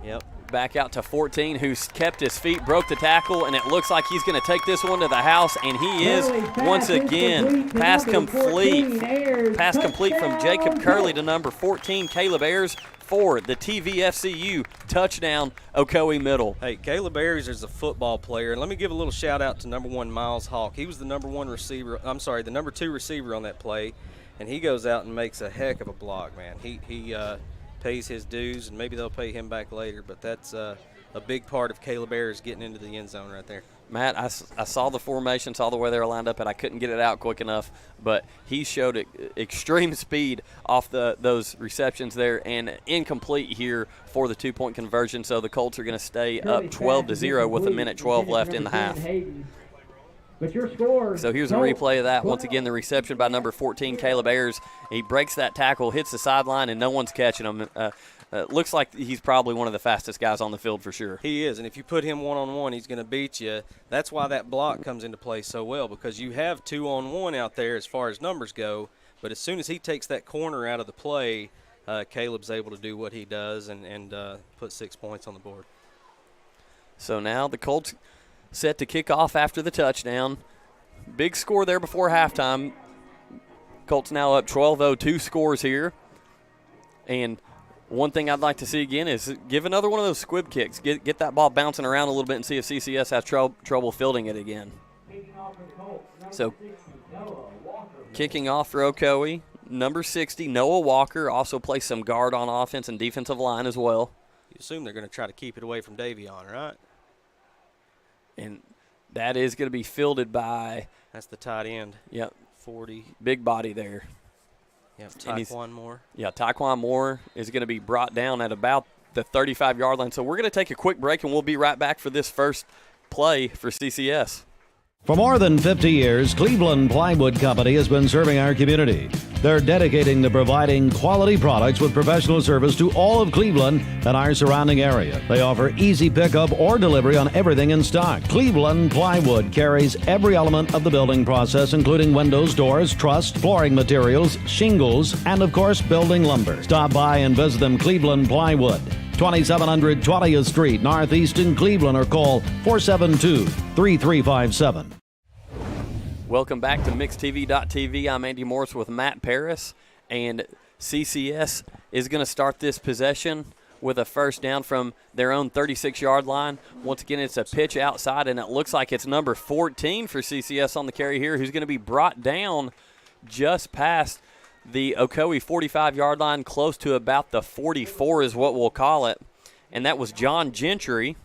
Yep. Back out to 14, who's kept his feet, broke the tackle, and it looks like he's going to take this one to the house, and he is once again. Pass complete. Pass complete from Jacob Curley to number 14, Caleb Ayers, for the TVFCU touchdown, Ocoee Middle. Hey, Caleb Ayers is a football player, and let me give a little shout out to number 1 Miles Hawk. He was the number 2 receiver on that play, and he goes out and makes a heck of a block, man. He pays his dues, and maybe they'll pay him back later, but that's a big part of Caleb Ayers getting into the end zone right there. Matt, I saw the formation, saw the way they were lined up, and I couldn't get it out quick enough, but he showed extreme speed off those receptions there, and incomplete here for the 2-point conversion, so the Colts are going to stay up 12-0 with 1:12 left in the half. So here's a replay of that. Once again, the reception by number 14, Caleb Ayers. He breaks that tackle, hits the sideline, and no one's catching him. Looks like he's probably one of the fastest guys on the field for sure. He is, and if you put him one-on-one, he's going to beat you. That's why that block comes into play so well, because you have 2-on-1 out there as far as numbers go, but as soon as he takes that corner out of the play, Caleb's able to do what he does and put 6 points on the board. So now the Colts set to kick off after the touchdown. Big score there before halftime. Colts now up 12-0, 2 scores here. And one thing I'd like to see again is give another one of those squib kicks. Get that ball bouncing around a little bit and see if CCS has trouble fielding it again. So kicking off for Ocoee, number 60, Noah Walker, also plays some guard on offense and defensive line as well. You assume they're going to try to keep it away from Davion, right? And that is going to be fielded by – that's the tight end. Yep. 40. Big body there. Yep, Taekwon Moore. Yeah, Taekwon Moore is going to be brought down at about the 35-yard line. So we're going to take a quick break, and we'll be right back for this first play for CCS. For more than 50 years, Cleveland Plywood Company has been serving our community. They're dedicating to providing quality products with professional service to all of Cleveland and our surrounding area. They offer easy pickup or delivery on everything in stock. Cleveland Plywood carries every element of the building process, including windows, doors, truss, flooring materials, shingles, and of course, building lumber. Stop by and visit them, Cleveland Plywood. 2700 20th Street, Northeast in Cleveland, or call 472-3357. Welcome back to MixedTV.tv. I'm Andy Morris with Matt Paris, and CCS is going to start this possession with a first down from their own 36-yard line. Once again, it's a pitch outside, and it looks like it's number 14 for CCS on the carry here, who's going to be brought down just past the Ocoee 45-yard line, close to about the 44 is what we'll call it. And that was John Gentry.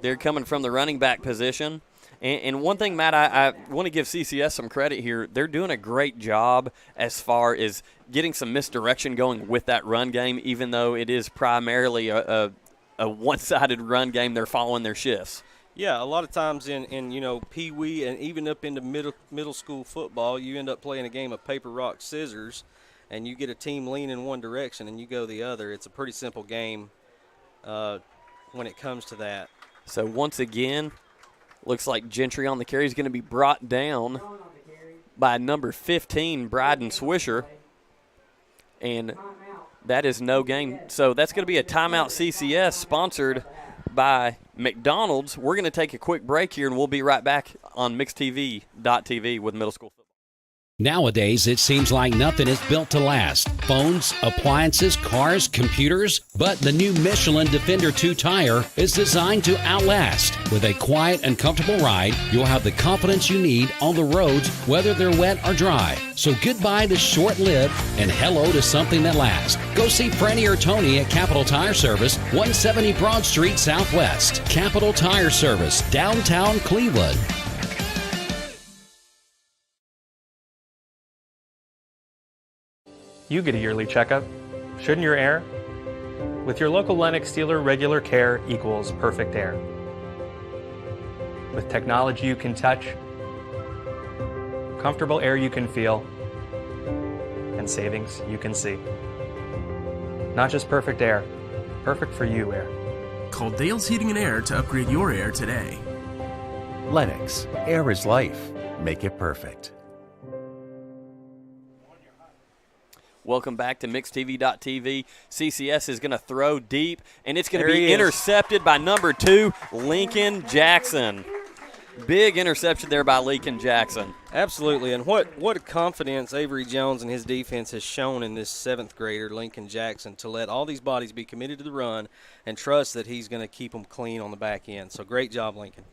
They're coming from the running back position. And one thing, Matt, I want to give CCS some credit here. They're doing a great job as far as getting some misdirection going with that run game, even though it is primarily a one-sided run game. They're following their shifts. Yeah, a lot of times in Pee Wee and even up into middle school football, you end up playing a game of paper, rock, scissors, and you get a team lean in one direction and you go the other. It's a pretty simple game when it comes to that. So once again, looks like Gentry on the carry is going to be brought down by number 15, Bryden Swisher, and that is no gain. So that's going to be a timeout CCS sponsored by McDonald's. We're going to take a quick break here, and we'll be right back on MixedTV.tv with middle school football. Nowadays, it seems like nothing is built to last. Phones, appliances, cars, computers. But the new Michelin Defender 2 tire is designed to outlast. With a quiet and comfortable ride, you'll have the confidence you need on the roads, whether they're wet or dry. So goodbye to short-lived and hello to something that lasts. Go see Franny or Tony at Capital Tire Service, 170 Broad Street Southwest. Capital Tire Service, downtown Cleveland. You get a yearly checkup. Shouldn't your air? With your local Lennox dealer, regular care equals perfect air. With technology you can touch, comfortable air you can feel, and savings you can see. Not just perfect air, perfect for you air. Call Dale's Heating and Air to upgrade your air today. Lennox, air is life. Make it perfect. Welcome back to MixedTV.tv. CCS is going to throw deep, and it's going to be intercepted by number 2, Lincoln Jackson. Big interception there by Lincoln Jackson. Absolutely, and what confidence Avery Jones and his defense has shown in this 7th grader, Lincoln Jackson, to let all these bodies be committed to the run and trust that he's going to keep them clean on the back end. So great job, Lincoln.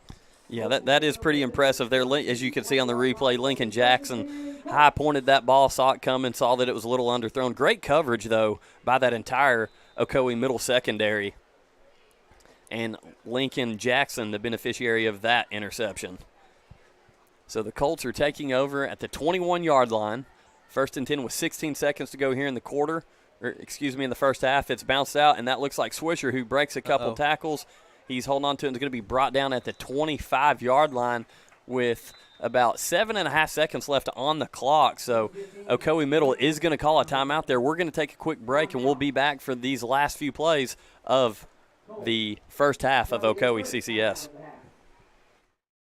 Yeah, that is pretty impressive there. As you can see on the replay, Lincoln Jackson high-pointed that ball, saw it coming, saw that it was a little underthrown. Great coverage, though, by that entire Ocoee Middle secondary. And Lincoln Jackson, the beneficiary of that interception. So the Colts are taking over at the 21-yard line. 1st and 10 with 16 seconds to go here in the quarter. In the first half. It's bounced out, and that looks like Swisher, who breaks a couple tackles. He's holding on to it and is going to be brought down at the 25-yard line with about 7.5 seconds left on the clock. So Ocoee Middle is going to call a timeout there. We're going to take a quick break, and we'll be back for these last few plays of the first half of Ocoee CCS.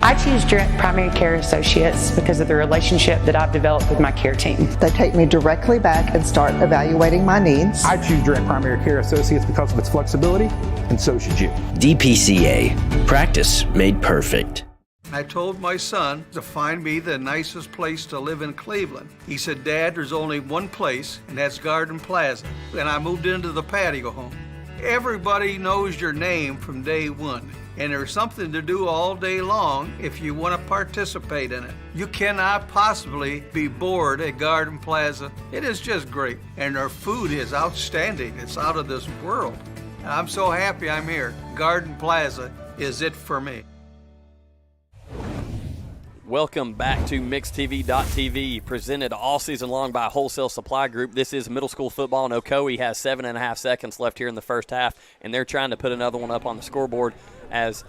I choose Direct Primary Care Associates because of the relationship that I've developed with my care team. They take me directly back and start evaluating my needs. I choose Direct Primary Care Associates because of its flexibility, and so should you. DPCA. Practice made perfect. I told my son to find me the nicest place to live in Cleveland. He said, Dad, there's only one place, and that's Garden Plaza. And I moved into the patio home. Everybody knows your name from day one, and there's something to do all day long if you want to participate in it. You cannot possibly be bored at Garden Plaza. It is just great, and their food is outstanding. It's out of this world. I'm so happy I'm here. Garden Plaza is it for me. Welcome back to MixedTV.tv, presented all season long by Wholesale Supply Group. This is middle school football, and Ocoee has 7.5 seconds left here in the first half, and they're trying to put another one up on the scoreboard as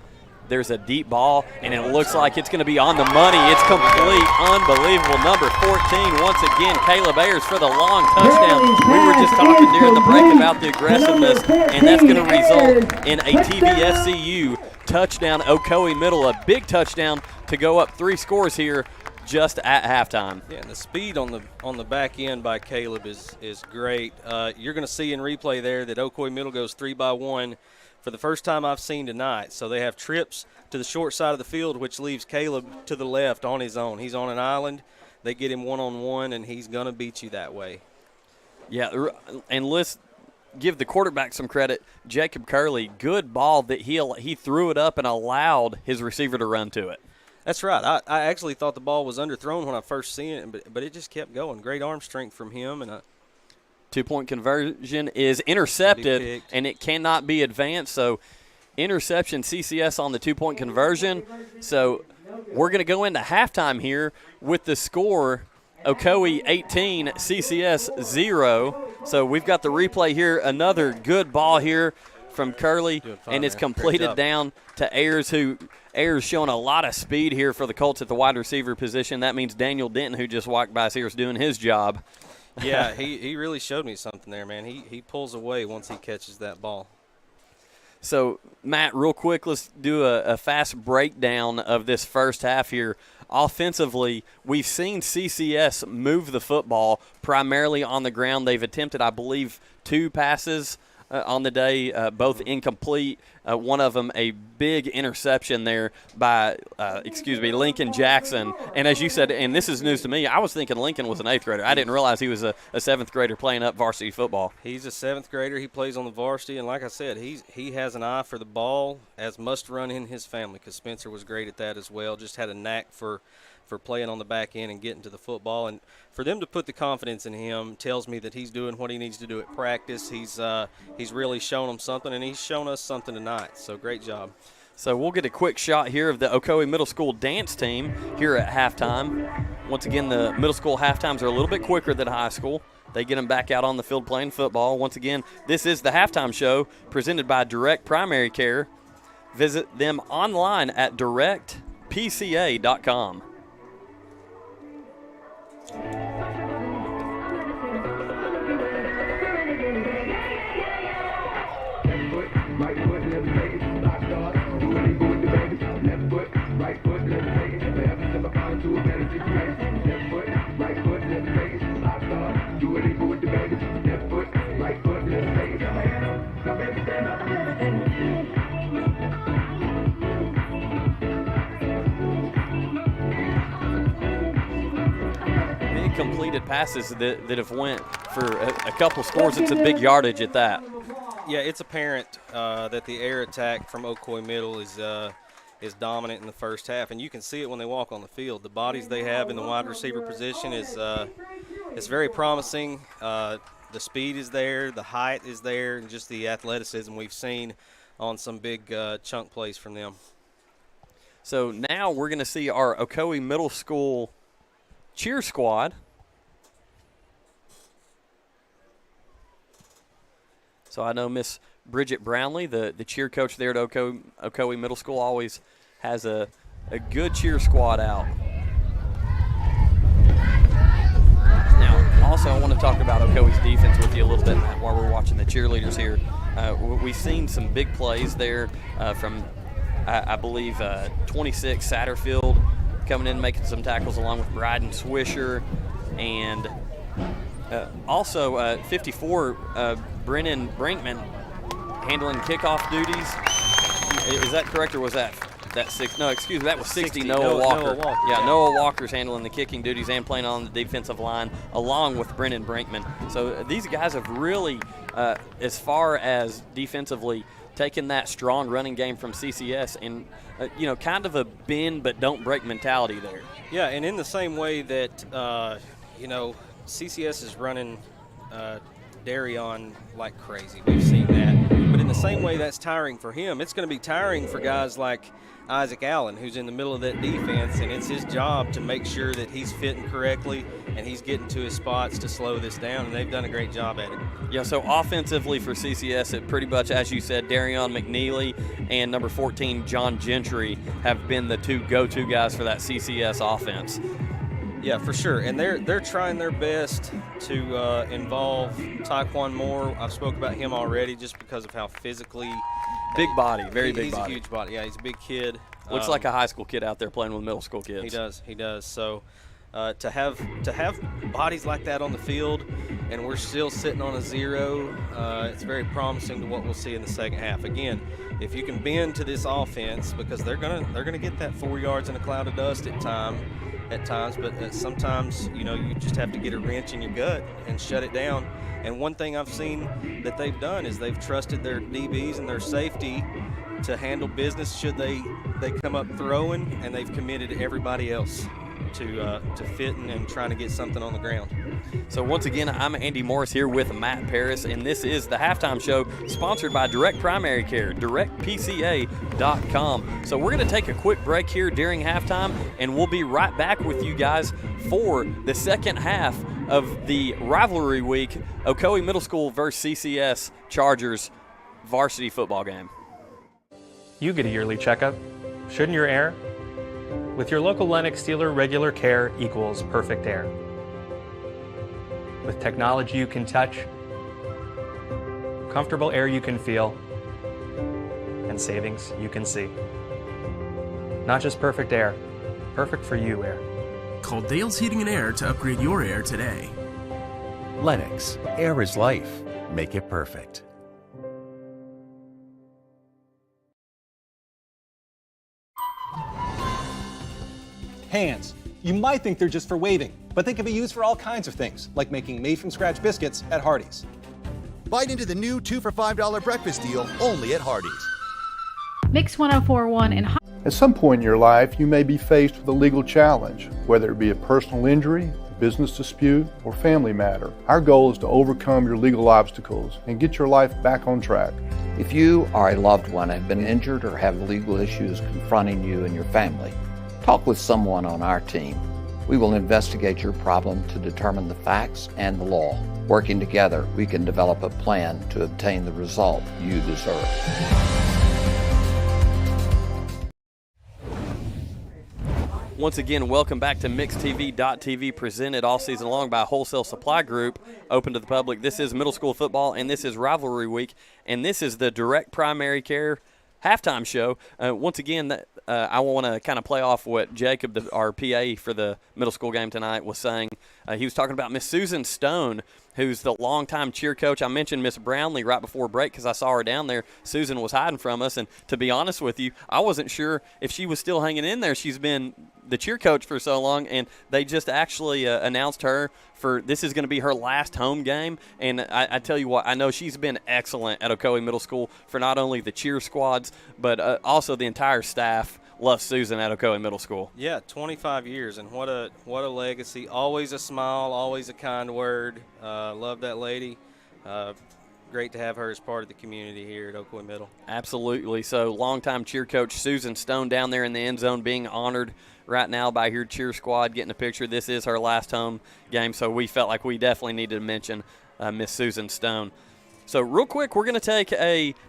there's a deep ball, and it looks like it's going to be on the money. It's complete. Unbelievable. Number 14, once again, Caleb Ayers for the long touchdown. We were just talking during the break about the aggressiveness, and that's going to result in a TVSCU touchdown. Ocoee Middle, a big touchdown to go up 3 scores here just at halftime. Yeah, and the speed on the back end by Caleb is great. You're going to see in replay there that Ocoee Middle goes 3-by-1 for the first time I've seen tonight. So they have trips to the short side of the field, which leaves Caleb to the left on his own. He's on an island. They get him one-on-one, and he's going to beat you that way. Yeah, and let's give the quarterback some credit. Jacob Curley, good ball that he threw it up and allowed his receiver to run to it. That's right. I actually thought the ball was underthrown when I first seen it, but it just kept going. Great arm strength from him. And 2-point conversion is intercepted, and it cannot be advanced. So interception, CCS on the 2-point conversion. So we're going to go into halftime here with the score, Ocoee 18, CCS 0. So we've got the replay here. Another good ball here from Curley, and it's completed down to Ayers, Ayers showing a lot of speed here for the Colts at the wide receiver position. That means Daniel Denton, who just walked by us here, is doing his job. Yeah, he really showed me something there, man. He pulls away once he catches that ball. So, Matt, real quick, let's do a fast breakdown of this first half here. Offensively, we've seen CCS move the football primarily on the ground. They've attempted, I believe, 2 passes on the day, both incomplete. One of them a big interception there by, Lincoln Jackson. And as you said, and this is news to me, I was thinking Lincoln was an 8th grader. I didn't realize he was a 7th grader playing up varsity football. He's a 7th grader. He plays on the varsity, and like I said, he has an eye for the ball, as must run in his family, because Spencer was great at that as well. Just had a knack for playing on the back end and getting to the football. And for them to put the confidence in him tells me that he's doing what he needs to do at practice. He's really shown them something, and he's shown us something tonight. So great job. So we'll get a quick shot here of the Ocoee Middle School dance team here at halftime. Once again, the middle school halftimes are a little bit quicker than high school. They get them back out on the field playing football. Once again, this is the halftime show presented by Direct Primary Care. Visit them online at directpca.com. Do it, with the baby. Big completed passes that have went for a couple scores and some big yardage at that. Yeah, it's apparent that the air attack from Ocoee Middle is dominant in the first half, and you can see it when they walk on the field. The bodies they have in the wide receiver position is very promising. The speed is there, the height is there, and just the athleticism we've seen on some big chunk plays from them. So now we're going to see our Ocoee Middle School cheer squad. So I know Miss Bridget Brownlee, the cheer coach there at Ocoee Middle School, always has a good cheer squad out. Now, also I want to talk about Ocoee's defense with you a little bit while we're watching the cheerleaders here. We've seen some big plays there from, I believe, 26 Satterfield coming in making some tackles along with Bryden Swisher, and also 54 Brennan Brinkman handling kickoff duties. Is that correct, or was that 6? No, excuse me, that was 60 Noah Walker. Yeah, Noah Walker's handling the kicking duties and playing on the defensive line along with Brennan Brinkman. So these guys have really, as far as defensively, taken that strong running game from CCS and, kind of a bend but don't break mentality there. Yeah, and in the same way that, CCS is running Darion like crazy. We've seen that. But in the same way that's tiring for him, it's going to be tiring for guys like Isaac Allen, who's in the middle of that defense, and it's his job to make sure that he's fitting correctly and he's getting to his spots to slow this down, and they've done a great job at it. Yeah, so offensively for CCS, it pretty much, as you said, Darion McNeely and number 14, John Gentry, have been the two go-to guys for that CCS offense. Yeah, for sure, and they're trying their best to involve Taekwon Moore. I've spoke about him already just because of how physically big body, very big body. He's a huge body. Yeah, he's a big kid. Looks like a high school kid out there playing with middle school kids. He does. So to have bodies like that on the field, and we're still sitting on a 0, it's very promising to what we'll see in the second half. Again, if you can bend to this offense, because they're gonna get that 4 yards in a cloud of dust at times, but sometimes you just have to get a wrench in your gut and shut it down. And one thing I've seen that they've done is they've trusted their DBs and their safety to handle business should they come up throwing, and they've committed everybody else to fitting and trying to get something on the ground. So once again, I'm Andy Morris here with Matt Paris, and this is the Halftime Show sponsored by Direct Primary Care, directpca.com. So we're going to take a quick break here during halftime, and we'll be right back with you guys for the second half of the rivalry week, Ocoee Middle School versus CCS Chargers varsity football game. You get a yearly checkup. Shouldn't your air? With your local Lennox dealer, regular care equals perfect air. With technology you can touch, comfortable air you can feel, and savings you can see. Not just perfect air, perfect for you air. Call Dale's Heating and Air to upgrade your air today. Lennox, air is life. Make it perfect. Hands. You might think they're just for waving, but they can be used for all kinds of things, like making made-from-scratch biscuits at Hardee's. Bite into the new 2 for $5 breakfast deal only at Hardee's. Mix 1041 and At some point in your life, you may be faced with a legal challenge, whether it be a personal injury, a business dispute, or family matter. Our goal is to overcome your legal obstacles and get your life back on track. If you or a loved one have been injured or have legal issues confronting you and your family, talk with someone on our team. We will investigate your problem to determine the facts and the law. Working together, we can develop a plan to obtain the result you deserve. Once again, welcome back to MixedTV.tv, presented all season long by Wholesale Supply Group, open to the public. This is middle school football, and this is rivalry week, and this is the Direct Primary Care halftime show. Once again, I want to kind of play off what Jacob, our PA for the middle school game tonight, was saying. He was talking about Miss Susan Stone, who's the longtime cheer coach. I mentioned Miss Brownlee right before break because I saw her down there. Susan was hiding from us, and to be honest with you, I wasn't sure if she was still hanging in there. She's been the cheer coach for so long, and they just actually announced her for this is going to be her last home game. And I tell you what, I know she's been excellent at Ocoee Middle School for not only the cheer squads, but also the entire staff. Loves Susan at Ocoee Middle School. Yeah, 25 years, and what a legacy. Always a smile, always a kind word. Love that lady. Great to have her as part of the community here at Ocoee Middle. Absolutely. So longtime cheer coach Susan Stone down there in the end zone being honored right now by your cheer squad, getting a picture. This is her last home game, so we felt like we definitely needed to mention Miss Susan Stone. So real quick, we're going to take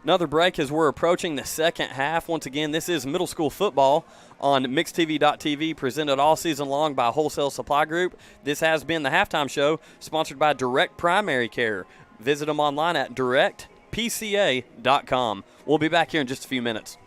another break as we're approaching the second half. Once again, this is middle school football on MixedTV.tv, presented all season long by Wholesale Supply Group. This has been the halftime show, sponsored by Direct Primary Care. Visit them online at directpca.com. We'll be back here in just a few minutes.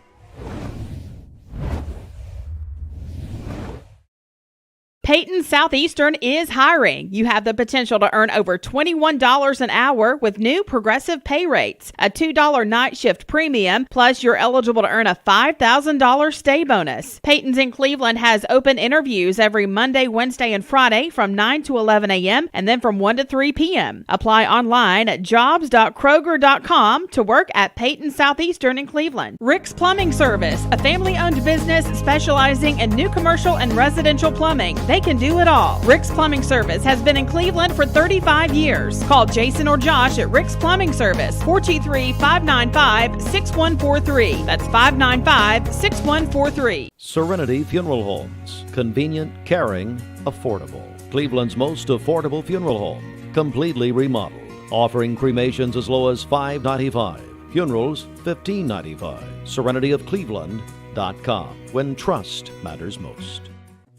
Peyton Southeastern is hiring. You have the potential to earn over $21 an hour with new progressive pay rates, a $2 night shift premium, plus you're eligible to earn a $5,000 stay bonus. Peyton's in Cleveland has open interviews every Monday, Wednesday, and Friday from 9 to 11 a.m. and then from 1 to 3 p.m. Apply online at jobs.kroger.com to work at Peyton Southeastern in Cleveland. Rick's Plumbing Service, a family-owned business specializing in new commercial and residential plumbing. They can do it all. Rick's Plumbing Service has been in Cleveland for 35 years. Call Jason or Josh at Rick's Plumbing Service, 423-595-6143. That's 595-6143. Serenity Funeral Homes. Convenient, caring, affordable. Cleveland's most affordable funeral home. Completely remodeled. Offering cremations as low as $5.95. Funerals, $15.95. SerenityofCleveland.com. When trust matters most.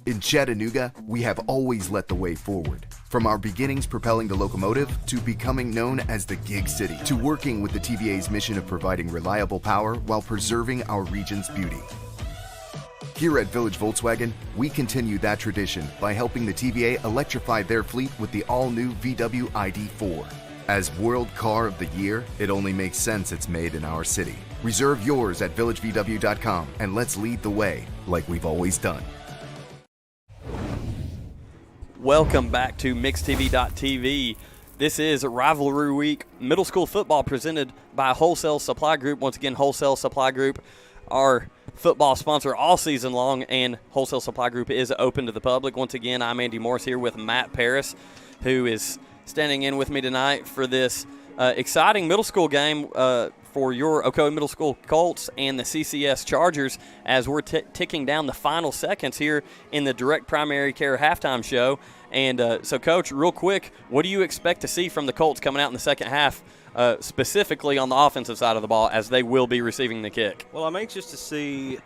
In Chattanooga, we have always led the way forward. From our beginnings propelling the locomotive, to becoming known as the Gig City, to working with the TVA's mission of providing reliable power while preserving our region's beauty. Here at Village Volkswagen, we continue that tradition by helping the TVA electrify their fleet with the all-new VW ID4. As World Car of the Year, it only makes sense it's made in our city. Reserve yours at villagevw.com and let's lead the way like we've always done. Welcome back to MixedTV.tv. This is Rivalry Week middle school football presented by Wholesale Supply Group. Once again, Wholesale Supply Group, our football sponsor all season long, and Wholesale Supply Group is open to the public. Once again, I'm Andy Morris here with Matt Paris, who is standing in with me tonight for this exciting middle school game for your Ocoee Middle School Colts and the CCS Chargers as we're ticking down the final seconds here in the Direct Primary Care halftime show. And so, Coach, real quick, what do you expect to see from the Colts coming out in the second half, specifically on the offensive side of the ball, as they will be receiving the kick? Well, I'm anxious to see,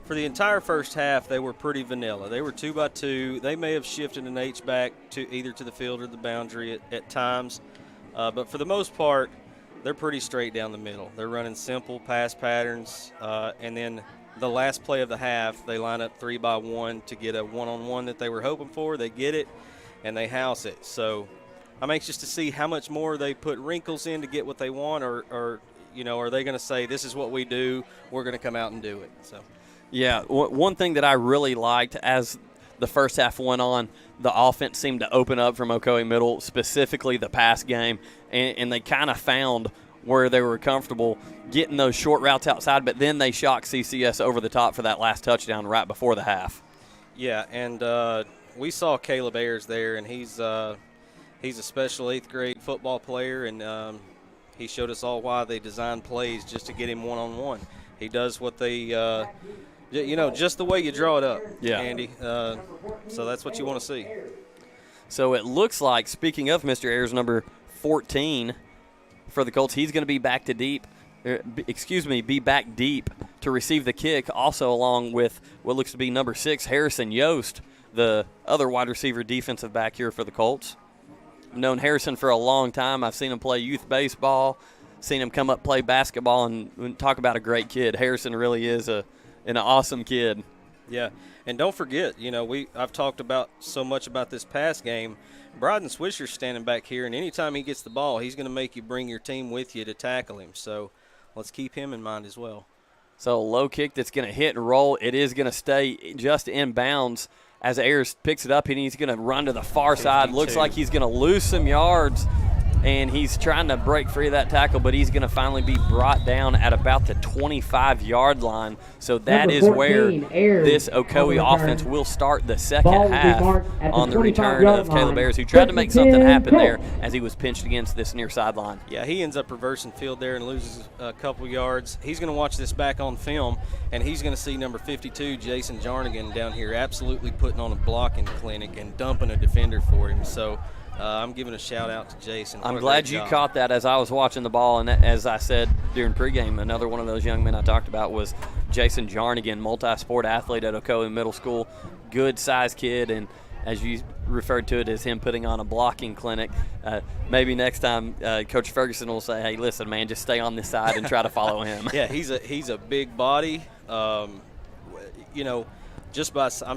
for the entire first half, they were pretty vanilla. They were 2-by-2. They may have shifted an H-back to either to the field or the boundary at times. But for the most part, they're pretty straight down the middle. They're running simple pass patterns, and then the last play of the half, they line up 3-by-1 to get a one-on-one that they were hoping for. They get it, and they house it. So I'm anxious to see how much more they put wrinkles in to get what they want, or are they going to say, this is what we do, we're going to come out and do it. So, yeah, one thing that I really liked as the first half went on, the offense seemed to open up from Ocoee Middle, specifically the pass game, and they kind of found where they were comfortable getting those short routes outside, but then they shocked CCS over the top for that last touchdown right before the half. Yeah, and we saw Caleb Ayers there, and he's a special 8th grade football player, and he showed us all why they designed plays just to get him one-on-one. He does what they just the way you draw it up, Andy. So that's what you want to see. So it looks like, speaking of Mr. Ayers, number 14 for the Colts, he's going to be back deep to receive the kick, also along with what looks to be number 6, Harrison Yost, the other wide receiver defensive back here for the Colts. I've known Harrison for a long time. I've seen him play youth baseball. seen him come up, play basketball, and talk about a great kid. Harrison really is an awesome kid. Yeah, and don't forget, I've talked about so much about this past game. Bryden Swisher's standing back here, and anytime he gets the ball, he's going to make you bring your team with you to tackle him. So let's keep him in mind as well. So a low kick that's going to hit and roll. It is going to stay just in bounds as Ayers picks it up, and he's going to run to the far 52. Side. Looks like he's going to lose some yards, and he's trying to break free of that tackle, but he's going to finally be brought down at about the 25-yard line. So that is where this Ocoee offense will start the second half on the return of Caleb Ayers, who tried to make something happen there as he was pinched against this near sideline. Yeah, he ends up reversing field there and loses a couple yards. He's going to watch this back on film, and he's going to see number 52, Jason Jarnigan, down here absolutely putting on a blocking clinic and dumping a defender for him. So I'm giving a shout-out to Jason. I'm glad you caught that as I was watching the ball, and as I said during pregame, another one of those young men I talked about was Jason Jarnigan, multi-sport athlete at Ocoee Middle School, good-sized kid, and as you referred to it as him putting on a blocking clinic. Maybe next time Coach Ferguson will say, hey, listen, man, just stay on this side and try to follow him. Yeah, he's a big body. I'm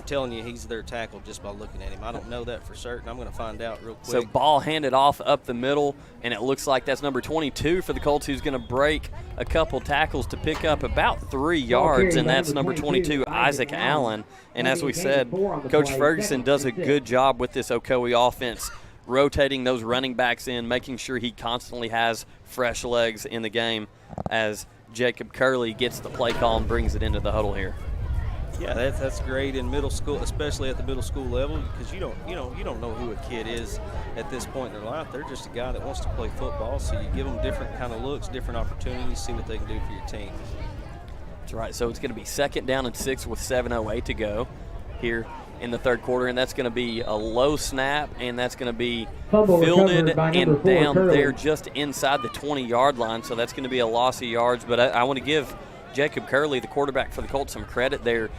telling you, he's their tackle just by looking at him. I don't know that for certain. I'm going to find out real quick. So ball handed off up the middle, and it looks like that's number 22 for the Colts, who's going to break a couple tackles to pick up about 3 yards, and that's number 22, Isaac Allen. And as we said, Coach Ferguson does a good job with this Ocoee offense, rotating those running backs in, making sure he constantly has fresh legs in the game as Jacob Curley gets the play call and brings it into the huddle here. Yeah, that's great in middle school, especially at the middle school level, because you don't know who a kid is at this point in their life. They're just a guy that wants to play football, so you give them different kind of looks, different opportunities, see what they can do for your team. That's right. So it's going to be 2nd down and 6 with 7:08 to go here in the third quarter, and that's going to be a low snap, and that's going to be fielded and down there just inside the 20-yard line. So that's going to be a loss of yards, but I want to give Jacob Curley, the quarterback for the Colts, some credit there.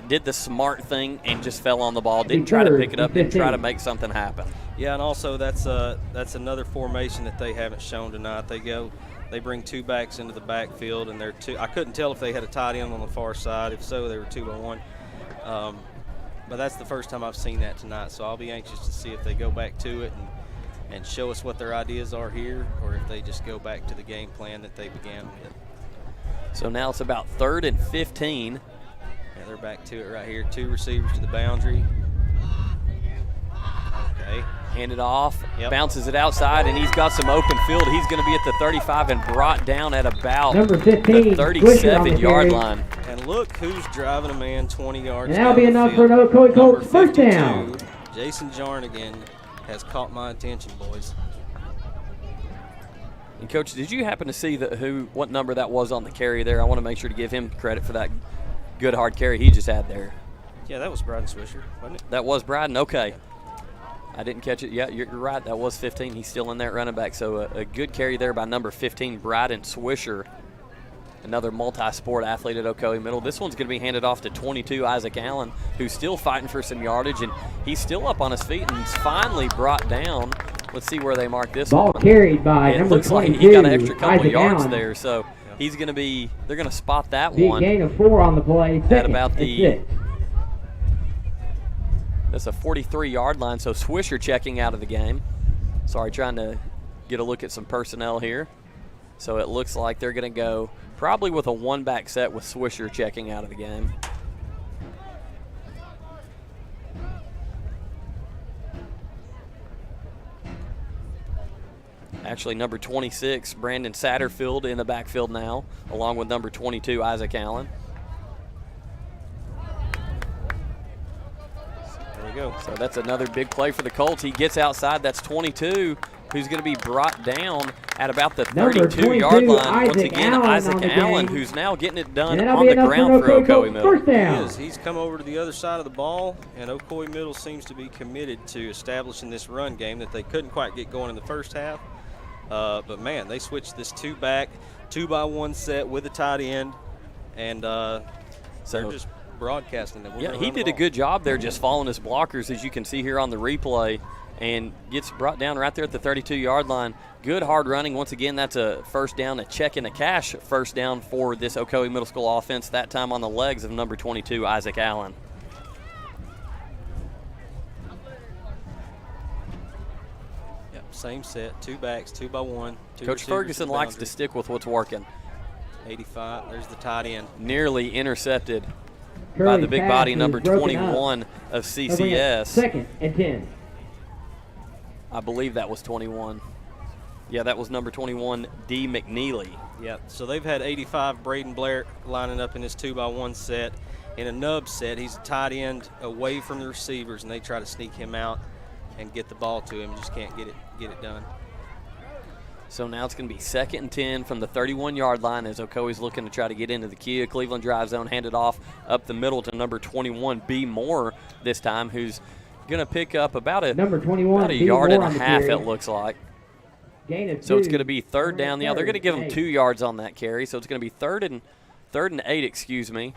Did the smart thing and just fell on the ball. Didn't try to pick it up. Didn't try to make something happen. Yeah, and also that's another formation that they haven't shown tonight. They bring 2 backs into the backfield, and they're 2. I couldn't tell if they had a tight end on the far side. If so, they were 2-on-1. But that's the first time I've seen that tonight. So I'll be anxious to see if they go back to it and show us what their ideas are here, or if they just go back to the game plan that they began with. So now it's about 3rd and 15. Yeah, they're back to it right here. 2 receivers to the boundary. Okay. Handed off, bounces it outside, and he's got some open field. He's going to be at the 35 and brought down at about number 15, the 37-yard line. And look who's driving a man 20 yards. And that'll be enough for an Ocoee Colts first down. Jason Jarnigan has caught my attention, boys. And Coach, did you happen to see what number that was on the carry there? I want to make sure to give him credit for that good hard carry he just had there. Yeah, that was Bryden Swisher, wasn't it? That was Bryden? Okay. I didn't catch it. Yeah, you're right. That was 15. He's still in there at running back. So a good carry there by number 15, Bryden Swisher, another multi-sport athlete at Ocoee Middle. This one's going to be handed off to 22, Isaac Allen, who's still fighting for some yardage, and he's still up on his feet and he's finally brought down. Let's see where they mark this ball one. Carried by number 22, looks like he got an extra couple Isaac yards Allen. there, so he's going to be. They're going to spot that Big one. Gain of 4 on the play. At about the. That's a 43-yard line, so Swisher checking out of the game. Sorry, trying to get a look at some personnel here. So it looks like they're going to go probably with a one-back set with Swisher checking out of the game. Actually, number 26, Brandon Satterfield in the backfield now, along with number 22, Isaac Allen. There we go. So that's another big play for the Colts. He gets outside. That's 22, who's going to be brought down at about the 32-yard line. Once again, Isaac Allen, who's now getting it done on the ground for Ocoee Middle. He's come over to the other side of the ball, and Ocoee Middle seems to be committed to establishing this run game that they couldn't quite get going in the first half. But, man, they switched this 2-back, 2-by-1 set with a tight end, and they're just broadcasting that. Yeah, he did a good job there just following his blockers, as you can see here on the replay. and gets brought down right there at the 32-yard line. Good hard running. Once again, that's a first down, a check and a cash first down for this Ocoee Middle School offense, that time on the legs of number 22, Isaac Allen. Yep, same set, 2 backs, 2 by 1. Coach Ferguson likes to stick with what's working. 85, there's the tight end. Nearly intercepted by the big body number 21 of CCS. 2nd and 10. I believe that was 21. Yeah, that was number 21, D. McNeely. Yep, so they've had 85, Braden Blair, lining up in this 2-by-1 set. In a nub set, he's a tight end away from the receivers, and they try to sneak him out and get the ball to him. Just can't get it done. So now it's going to be 2nd and 10 from the 31-yard line as Ocoee's looking to try to get into the Kia Cleveland drive zone, hand it off up the middle to number 21, B. Moore this time, who's going to pick up about a yard and a half, it looks like. So it's going to be 3rd down. Yeah, they're going to give him 2 yards on that carry, so it's going to be 3rd and 8, excuse me.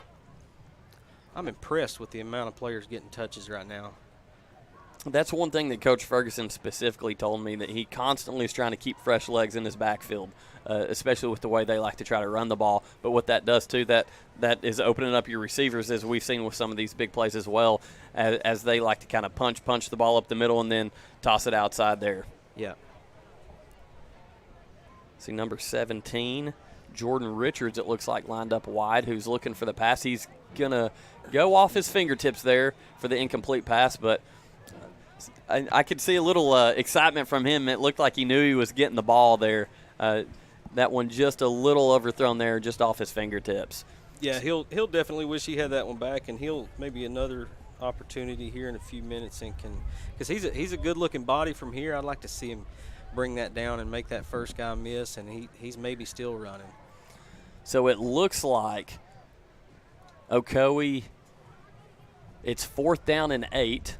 I'm impressed with the amount of players getting touches right now. That's one thing that Coach Ferguson specifically told me, that he constantly is trying to keep fresh legs in his backfield, especially with the way they like to try to run the ball. But what that does, too, that is opening up your receivers, as we've seen with some of these big plays as well, as they like to kind of punch the ball up the middle and then toss it outside there. Yeah. See number 17, Jordan Richards, it looks like, lined up wide, who's looking for the pass. He's going to go off his fingertips there for the incomplete pass, but I could see a little excitement from him. It looked like he knew he was getting the ball there. That one just a little overthrown there, just off his fingertips. Yeah, he'll definitely wish he had that one back, and he'll maybe another opportunity here in a few minutes, and can, because he's a good-looking body from here. I'd like to see him bring that down and make that first guy miss, and he's maybe still running. So it looks like Ocoee, it's 4th down and 8,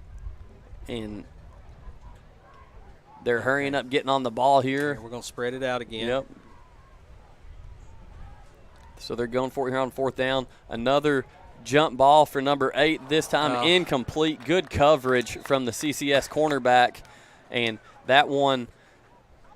and they're hurrying up, getting on the ball here. And we're going to spread it out again. Yep. So they're going for it here on 4th down. Another jump ball for number 8, this time incomplete. Good coverage from the CCS cornerback, and that one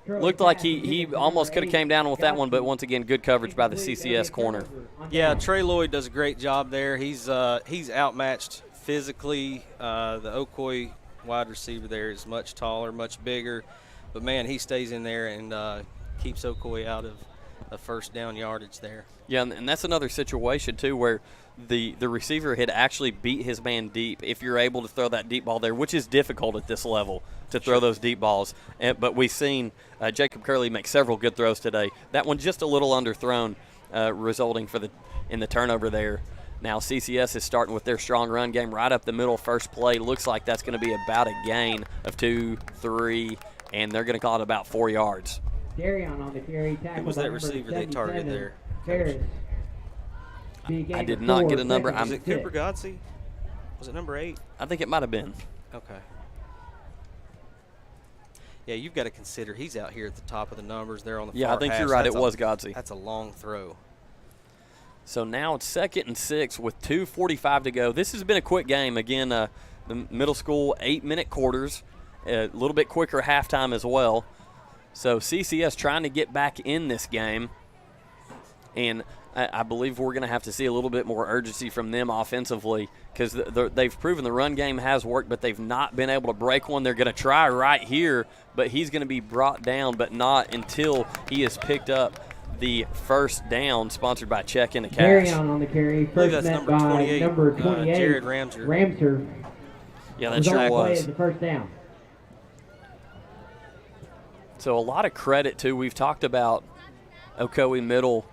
looked like he almost could have came down with that one, but once again, good coverage by the CCS corner. Yeah, Trey Lloyd does a great job there. He's outmatched physically. The Ocoee wide receiver there is much taller, much bigger, but man, he stays in there and keeps Ocoee out of a first down yardage there. Yeah, and that's another situation too where the receiver had actually beat his man deep. If you're able to throw that deep ball there, which is difficult at this level to throw those deep balls, but we've seen Jacob Curley make several good throws today. That one just a little underthrown, resulting in the turnover there. Now CCS is starting with their strong run game right up the middle. First play looks like that's going to be about a gain of 2, 3, and they're going to call it about 4 yards. Darion on the carry. Who was that receiver they targeted there? Ferris. I did not get a number. Was it Cooper Godsey? Was it number 8? I think it might have been. Okay. Yeah, you've got to consider he's out here at the top of the numbers there on the far I think hash. You're right. It was Godsey. That's a long throw. So now it's 2nd and 6 with 2:45 to go. This has been a quick game. Again, the middle school 8-minute quarters, a little bit quicker halftime as well. So CCS trying to get back in this game, and I believe we're going to have to see a little bit more urgency from them offensively, because they've proven the run game has worked, but they've not been able to break one. They're going to try right here, but he's going to be brought down, but not until he has picked up the first down, sponsored by Check in the Cash. Darion on the carry. First that's met number 28, by number 28, Jared Ramser. Ramser. Yeah, that sure was. The first down. So a lot of credit, too. We've talked about Ocoee Middle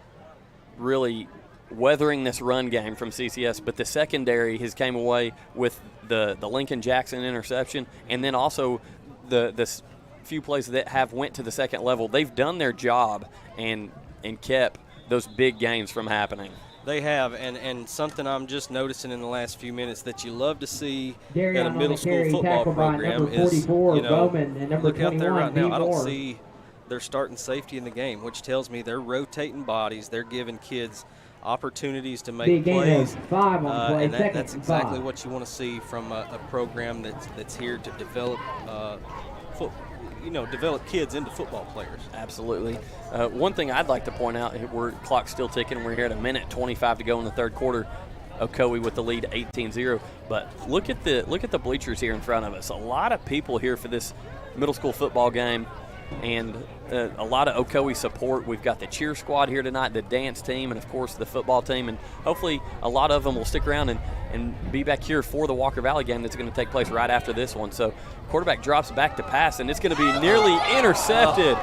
really weathering this run game from CCS, but the secondary has came away with the Lincoln Jackson interception, and then also the few plays that have went to the second level. They've done their job and kept those big games from happening. They have, and something I'm just noticing in the last few minutes that you love to see Darion at a middle school football program is, Bowman, and number look out there right now. I don't Moore. see their starting safety in the game, which tells me they're rotating bodies. They're giving kids opportunities to make plays. 5 on play, and that's exactly what you want to see from a program that's here to develop develop kids into football players. Absolutely. One thing I'd like to point out, clock's still ticking. We're here at 1:25 to go in the third quarter. Ocoee with the lead 18-0. But look at the bleachers here in front of us. A lot of people here for this middle school football game, and a lot of Ocoee support. We've got the cheer squad here tonight, the dance team, and of course the football team, and hopefully a lot of them will stick around and be back here for the Walker Valley game that's going to take place right after this one. So quarterback drops back to pass, and it's going to be nearly intercepted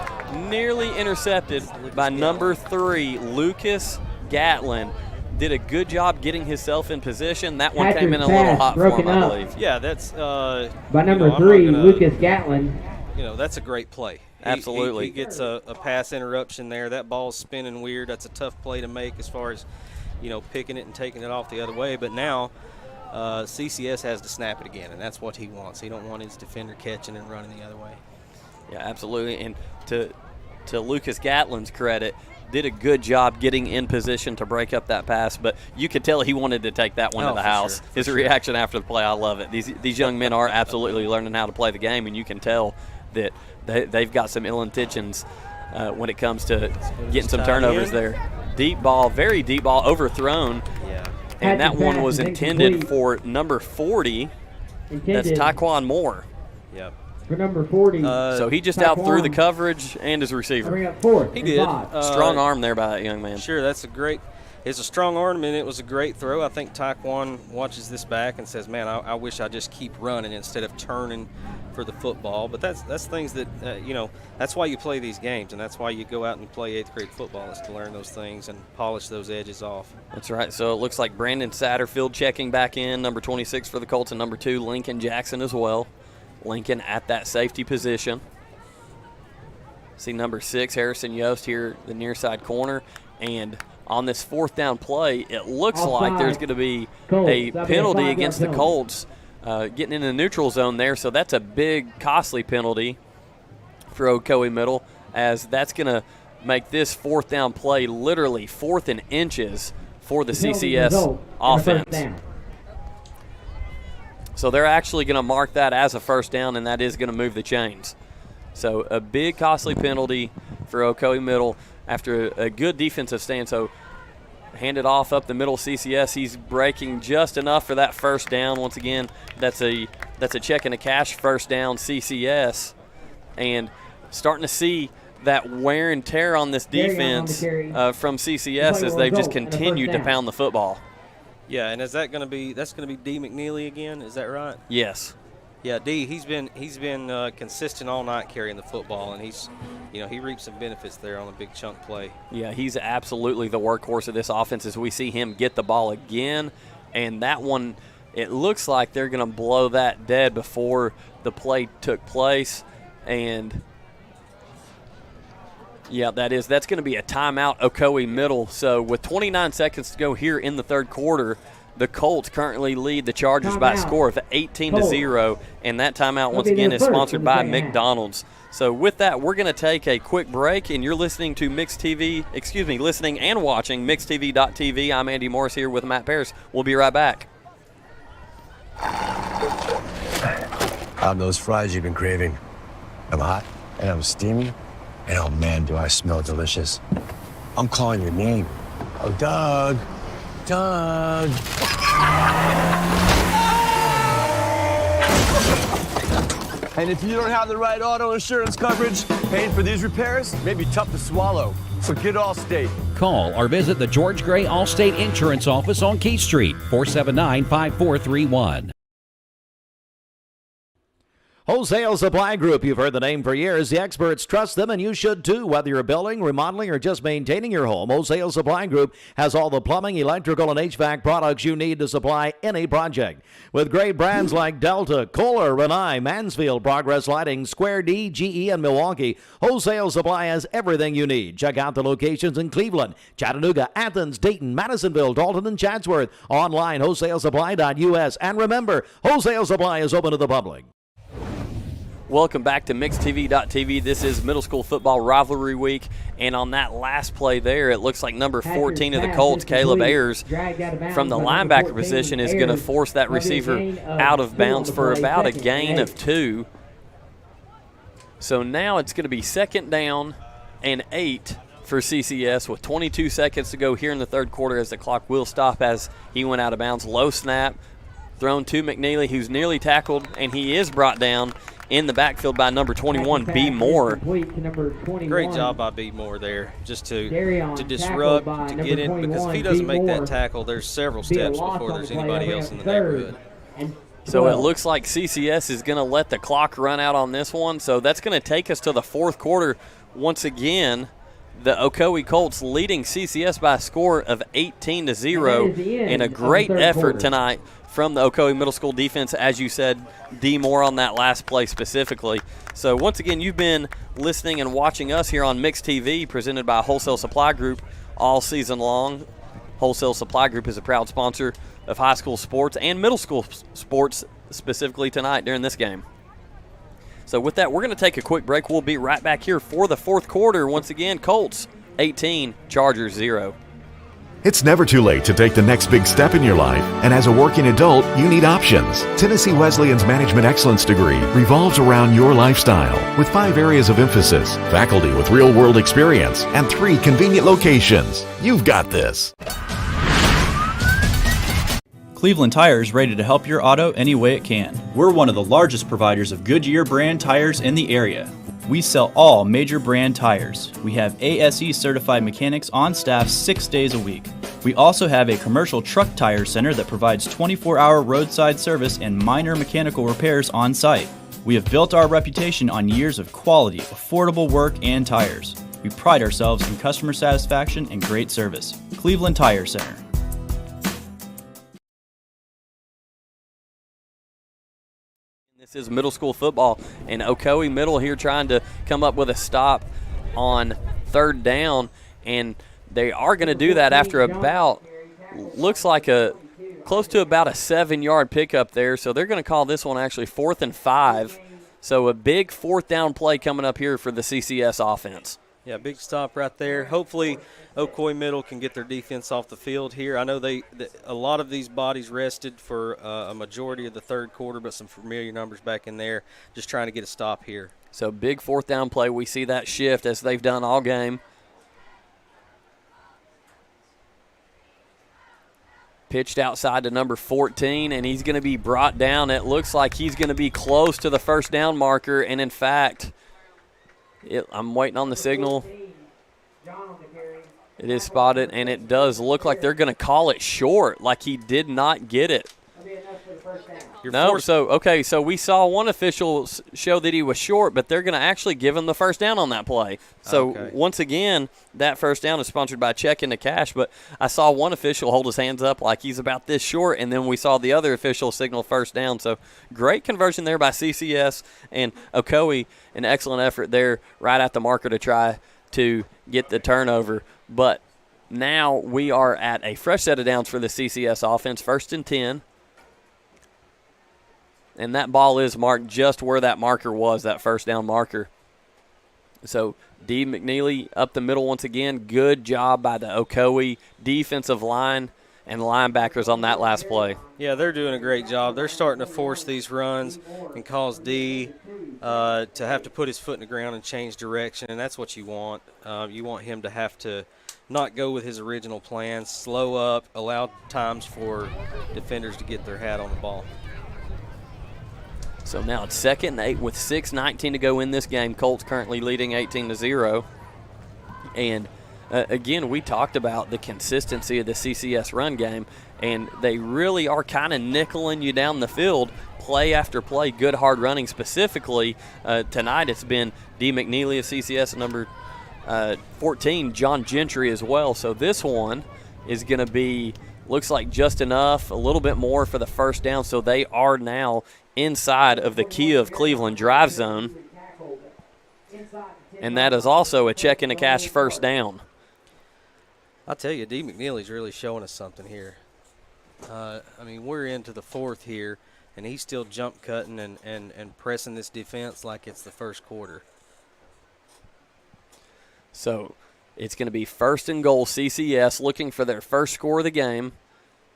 by number 3, Lucas Gatlin. Did a good job getting himself in position. That one came in a little hot for him, I believe. Yeah, that's by number 3, Lucas Gatlin. That's a great play. Absolutely. He gets a pass interruption there. That ball's spinning weird. That's a tough play to make as far as, picking it and taking it off the other way. But now CCS has to snap it again, and that's what he wants. He don't want his defender catching and running the other way. Yeah, absolutely. And to Lucas Gatlin's credit, did a good job getting in position to break up that pass, but you could tell he wanted to take that one to the house. Sure, His reaction after the play, I love it. These young men are absolutely learning how to play the game, and you can tell that they've got some ill intentions when it comes to getting some turnovers there. Deep ball, very deep ball, overthrown. Yeah. And that one was intended for number 40. That's Taquan Moore. Yep. For number 40. So he just out through the coverage and his receiver. He did. Strong arm there by that young man. Sure, it's a strong arm, and it was a great throw. I think Taquan watches this back and says, man, I wish I just keep running instead of turning for the football. But that's things that, that's why you play these games, and that's why you go out and play 8th grade football, is to learn those things and polish those edges off. That's right. So it looks like Brandon Satterfield checking back in, number 26 for the Colts, and number 2, Lincoln Jackson as well. Lincoln at that safety position. See number 6, Harrison Yost here, the near side corner. And on this 4th down play, it looks like there's going to be a penalty against the Colts getting in the neutral zone there. So that's a big, costly penalty for Ocoee Middle, as that's going to make this 4th down play literally 4th and inches for the CCS offense. So they're actually going to mark that as a 1st down, and that is going to move the chains. So a big, costly penalty for Ocoee Middle after a good defensive stand. So hand it off up the middle, CCS. He's breaking just enough for that 1st down. Once again, that's a check and a cash 1st down, CCS. And starting to see that wear and tear on this defense from CCS as they've just continued to pound the football. Yeah, and that's going to be D. McNeely again? Is that right? Yes. Yeah, D. He's been consistent all night carrying the football, and he reaped some benefits there on a big chunk play. Yeah, he's absolutely the workhorse of this offense as we see him get the ball again, and that one, it looks like they're going to blow that dead before the play took place, and yeah, that's going to be a timeout, Ocoee Middle. So with 29 seconds to go here in the third quarter, the Colts currently lead the Chargers by a score of 18-0, and that timeout once again is sponsored by McDonald's. So with that, we're going to take a quick break, and you're listening to listening and watching MixedTV.tv. I'm Andy Morris here with Matt Paris. We'll be right back. How'd those fries you've been craving? I'm hot, and I'm steamy, and oh man, do I smell delicious. I'm calling your name. Oh, Doug. Doug. And if you don't have the right auto insurance coverage, paying for these repairs may be tough to swallow. So get Allstate. Call or visit the George Gray Allstate Insurance Office on Key Street, 479-5431. Wholesale Supply Group, you've heard the name for years. The experts trust them, and you should too. Whether you're building, remodeling, or just maintaining your home, Wholesale Supply Group has all the plumbing, electrical, and HVAC products you need to supply any project. With great brands like Delta, Kohler, Rinnai, Mansfield, Progress Lighting, Square D, GE, and Milwaukee, Wholesale Supply has everything you need. Check out the locations in Cleveland, Chattanooga, Athens, Dayton, Madisonville, Dalton, and Chatsworth. Online, wholesalesupply.us. And remember, Wholesale Supply is open to the public. Welcome back to MixedTV.tv. This is middle school football rivalry week, and on that last play there, it looks like number 14 of the Colts, Caleb Ayers, from the linebacker position, is going to force that receiver out of bounds for about a gain of 2. So now it's going to be 2nd down and 8 for CCS with 22 seconds to go here in the third quarter as the clock will stop as he went out of bounds. Low snap thrown to McNeely, who's nearly tackled, and he is brought down in the backfield by number 21, B. Moore. Great job by B. Moore there, just to disrupt, to get in, because if he doesn't make that tackle, there's several steps before there's anybody else in the neighborhood. So it looks like CCS is going to let the clock run out on this one. So that's going to take us to the fourth quarter. Once again, the Ocoee Colts leading CCS by a score of 18-0 in a great effort tonight from the Ocoee Middle School defense, as you said, D. Moore on that last play specifically. So once again, you've been listening and watching us here on Mix TV, presented by Wholesale Supply Group all season long. Wholesale Supply Group is a proud sponsor of high school sports and middle school sports, specifically tonight during this game. So with that, we're going to take a quick break. We'll be right back here for the fourth quarter. Once again, Colts 18, Chargers 0. It's never too late to take the next big step in your life, and as a working adult, you need options. Tennessee Wesleyan's Management Excellence degree revolves around your lifestyle with 5 areas of emphasis, faculty with real-world experience, and 3 convenient locations. You've got this. Cleveland Tire is ready to help your auto any way it can. We're one of the largest providers of Goodyear brand tires in the area. We sell all major brand tires. We have ASE certified mechanics on staff 6 days a week. We also have a commercial truck tire center that provides 24-hour roadside service and minor mechanical repairs on site. We have built our reputation on years of quality, affordable work and tires. We pride ourselves in customer satisfaction and great service. Cleveland Tire Center. This is middle school football, and Ocoee Middle here trying to come up with a stop on 3rd down, and they are going to do that after about, looks like close to about a 7-yard pickup there. So they're going to call this one actually 4th and 5. So a big 4th down play coming up here for the CCS offense. Yeah, big stop right there. Hopefully Ocoee Middle can get their defense off the field here. I know a lot of these bodies rested for a majority of the third quarter, but some familiar numbers back in there, just trying to get a stop here. So big 4th down play. We see that shift as they've done all game. Pitched outside to number 14, and he's going to be brought down. It looks like he's going to be close to the 1st down marker, and in fact, I'm waiting on the signal. It is spotted, and it does look like they're going to call it short, like he did not get it. No, so we saw one official show that he was short, but they're going to actually give him the 1st down on that play. So once again, that 1st down is sponsored by Check Into Cash, but I saw one official hold his hands up like he's about this short, and then we saw the other official signal 1st down. So great conversion there by CCS, and Ocoee, an excellent effort there right at the marker to try to get the turnover. But now we are at a fresh set of downs for the CCS offense, 1st and 10. And that ball is marked just where that marker was, that 1st down marker. So D. McNeely up the middle once again. Good job by the Ocoee defensive line and linebackers on that last play. Yeah, they're doing a great job. They're starting to force these runs and cause D to have to put his foot in the ground and change direction, and that's what you want. You want him to have to not go with his original plan, slow up, allow times for defenders to get their hat on the ball. So now it's 2nd and 8 with 6:19 to go in this game. Colts currently leading 18-0. And again, we talked about the consistency of the CCS run game, and they really are kind of nickeling you down the field, play after play, good hard running. Specifically, tonight it's been D. McNeely of CCS and number 14, John Gentry as well. So this one is going to be, looks like just enough, a little bit more for the 1st down. So they are now inside of the Kia of Cleveland drive zone. And that is also a Check Into Cash 1st down. I'll tell you, D. McNeely's really showing us something here. I mean, we're into the 4th here, and he's still jump cutting and pressing this defense like it's the 1st quarter. So it's going to be 1st and goal, CCS looking for their 1st score of the game.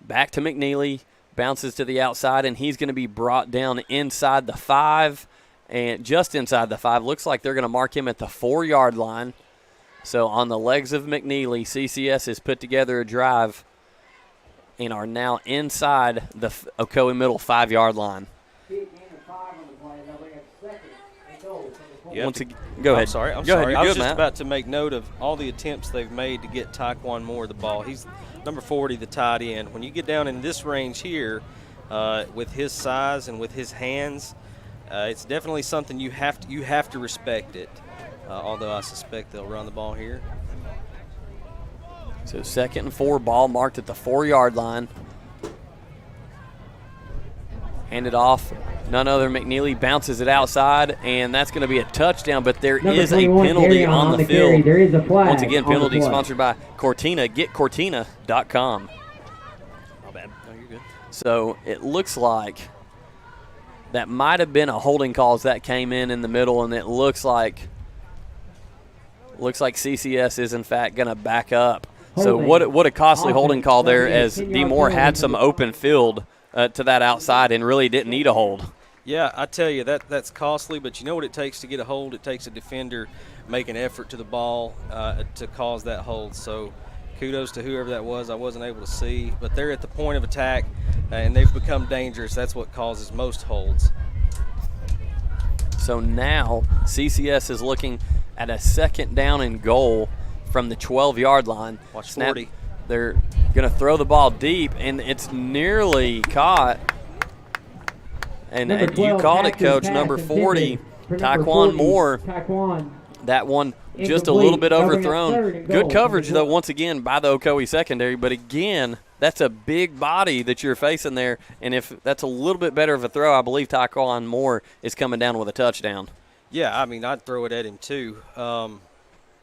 Back to McNeely. Bounces to the outside, and he's going to be brought down inside the 5 and just inside the 5. Looks like they're going to mark him at the 4-yard line. So on the legs of McNeely, CCS has put together a drive and are now inside the Ocoee Middle 5-yard line. Go ahead. I'm sorry. Go ahead. I was good, just Matt. about to make note of all the attempts they've made to get Taekwon Moore the ball. He's number 40, the tight end. When you get down in this range here, with his size and with his hands, it's definitely something you have to respect it. Although I suspect they'll run the ball here. So 2nd and 4, ball marked at the 4-yard line. Handed off. None other McNeely bounces it outside, and that's going to be a touchdown, but there is a penalty on the field. There is a flag. Once again, penalty sponsored by Cortina. GetCortina.com. My bad. No, you're good. So it looks like that might have been a holding call as that came in the middle, and it looks like CCS is, in fact, going to back up. So what a costly holding call there, as D. Moore had some open field to that outside and really didn't need a hold. Yeah, I tell you, that's costly, but you know what it takes to get a hold? It takes a defender make an effort to the ball to cause that hold. So kudos to whoever that was. I wasn't able to see, but they're at the point of attack, and they've become dangerous. That's what causes most holds. So now CCS is looking at a 2nd down and goal from the 12-yard line. Watch Snap. 40. They're going to throw the ball deep, and it's nearly caught. And you called it, Coach. Number 40, Taekwon Moore. That one just a little bit overthrown. Good coverage, though, once again, by the Ocoee secondary. But, again, that's a big body that you're facing there. And if that's a little bit better of a throw, I believe Taekwon Moore is coming down with a touchdown. Yeah, I mean, I'd throw it at him too.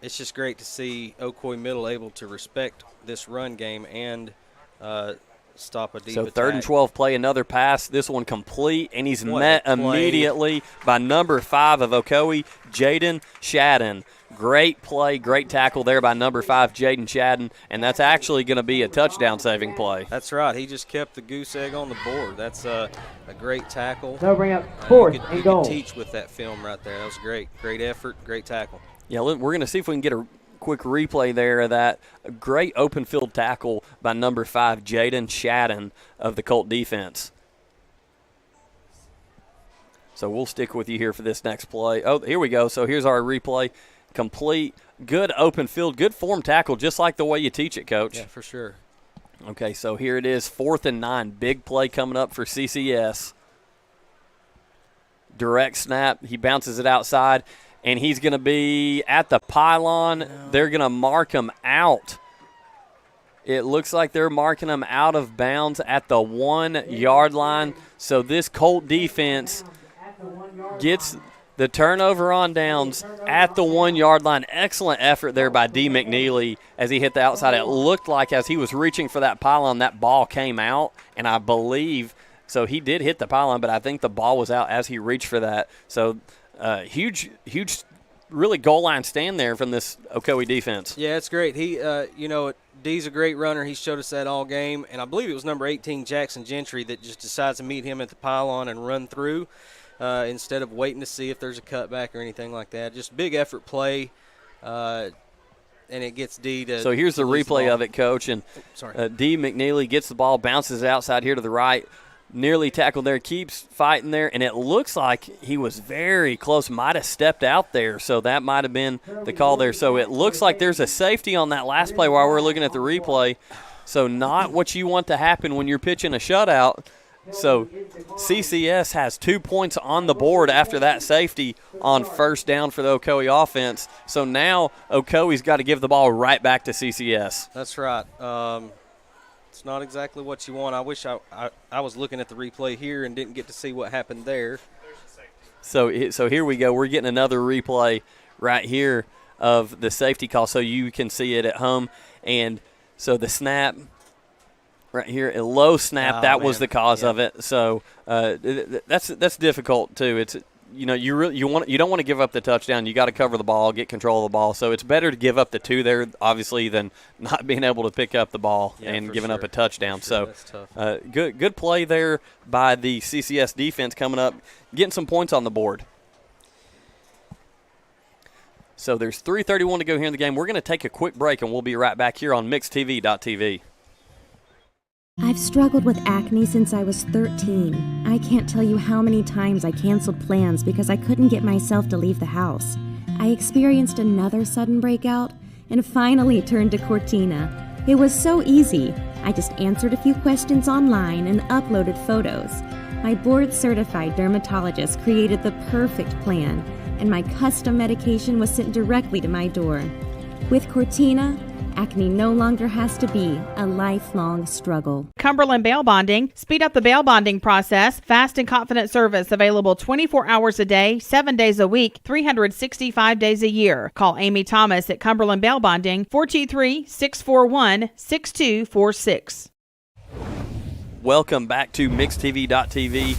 It's just great to see Ocoee Middle able to respect this run game and stop a deep so attack. 3rd and 12 play, another pass. This one complete, and he's met immediately by number 5 of Ocoee, Jaden Shadden. Great play, great tackle there by number 5, Jaden Shadden, and that's actually going to be a touchdown-saving play. That's right. He just kept the goose egg on the board. That's a great tackle. They'll bring up 4th and goal. You could teach with that film right there. That was great. Great effort, great tackle. Yeah, we're going to see if we can get a quick replay there of that great open field tackle by number 5, Jaden Shadden of the Colt defense. So we'll stick with you here for this next play. Oh, here we go. So here's our replay. Complete, good open field, good form tackle, just like the way you teach it, Coach. Yeah, for sure. Okay, so here it is, 4th and 9. Big play coming up for CCS. Direct snap. He bounces it outside, and he's going to be at the pylon. They're going to mark him out. It looks like they're marking him out of bounds at the 1-yard line. So this Colt defense gets the turnover on downs at the 1-yard line. Excellent effort there by D. McNeely as he hit the outside. It looked like as he was reaching for that pylon, that ball came out, and I believe – so he did hit the pylon, but I think the ball was out as he reached for that. So huge, really goal line stand there from this Ocoee defense. Yeah, it's great. He, D's a great runner. He showed us that all game. And I believe it was number 18, Jackson Gentry, that just decides to meet him at the pylon and run through instead of waiting to see if there's a cutback or anything like that. Just big effort play, and it gets D to – So here's the replay of it, Coach. And D. McNeely gets the ball, bounces it outside here to the right. Nearly tackled there, keeps fighting there, and it looks like he was very close, might have stepped out there, so that might have been the call there. So it looks like there's a safety on that last play while we're looking at the replay. So not what you want to happen when you're pitching a shutout. So CCS has 2 points on the board after that safety on 1st down for the Ocoee offense. So now Ocoee's got to give the ball right back to CCS. That's right. It's not exactly what you want. I wish I was looking at the replay here and didn't get to see what happened there. So here we go. We're getting another replay right here of the safety call so you can see it at home. And so the snap right here, a low snap, that was the cause of it. So that's difficult too. It's you don't want to give up the touchdown. You got to cover the ball, get control of the ball. So it's better to give up the 2 there, obviously, than not being able to pick up the ball and giving up a touchdown. So good play there by the CCS defense coming up, getting some points on the board. So there's 3:31 to go here in the game. We're going to take a quick break, and we'll be right back here on MixedTV.tv. I've struggled with acne since I was 13. I can't tell you how many times I canceled plans because I couldn't get myself to leave the house. I experienced another sudden breakout and finally turned to Cortina. It was so easy. I just answered a few questions online and uploaded photos. My board-certified dermatologist created the perfect plan, and my custom medication was sent directly to my door. With Cortina, acne no longer has to be a lifelong struggle. Cumberland Bail Bonding. Speed up the bail bonding process. Fast and confident service available 24 hours a day, 7 days a week, 365 days a year. Call Amy Thomas at Cumberland Bail Bonding, 423-641-6246. Welcome back to MixedTV.tv.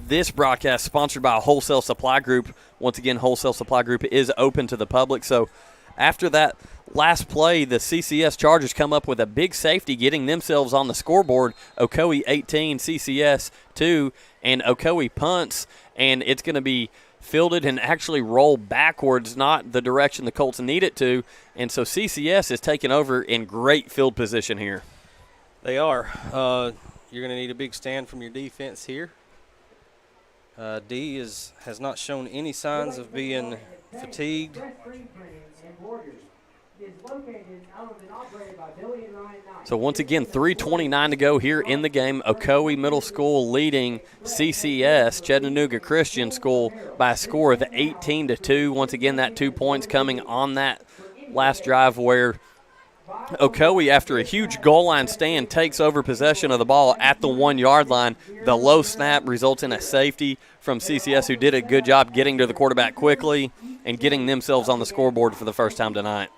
This broadcast sponsored by Wholesale Supply Group. Once again, Wholesale Supply Group is open to the public. So after that last play, the CCS Chargers come up with a big safety, getting themselves on the scoreboard. Ocoee 18, CCS 2, and Ocoee punts, and it's going to be fielded and actually roll backwards, not the direction the Colts need it to. And so CCS is taking over in great field position here. They are. You're going to need a big stand from your defense here. D has not shown any signs of being fatigued. So once again, 3:29 to go here in the game. Ocoee Middle School leading CCS, Chattanooga Christian School, by a score of 18-2. Once again, that 2 points coming on that last drive where Ocoee, after a huge goal line stand, takes over possession of the ball at the 1 yard line. The low snap results in a safety from CCS, who did a good job getting to the quarterback quickly and getting themselves on the scoreboard for the first time tonight.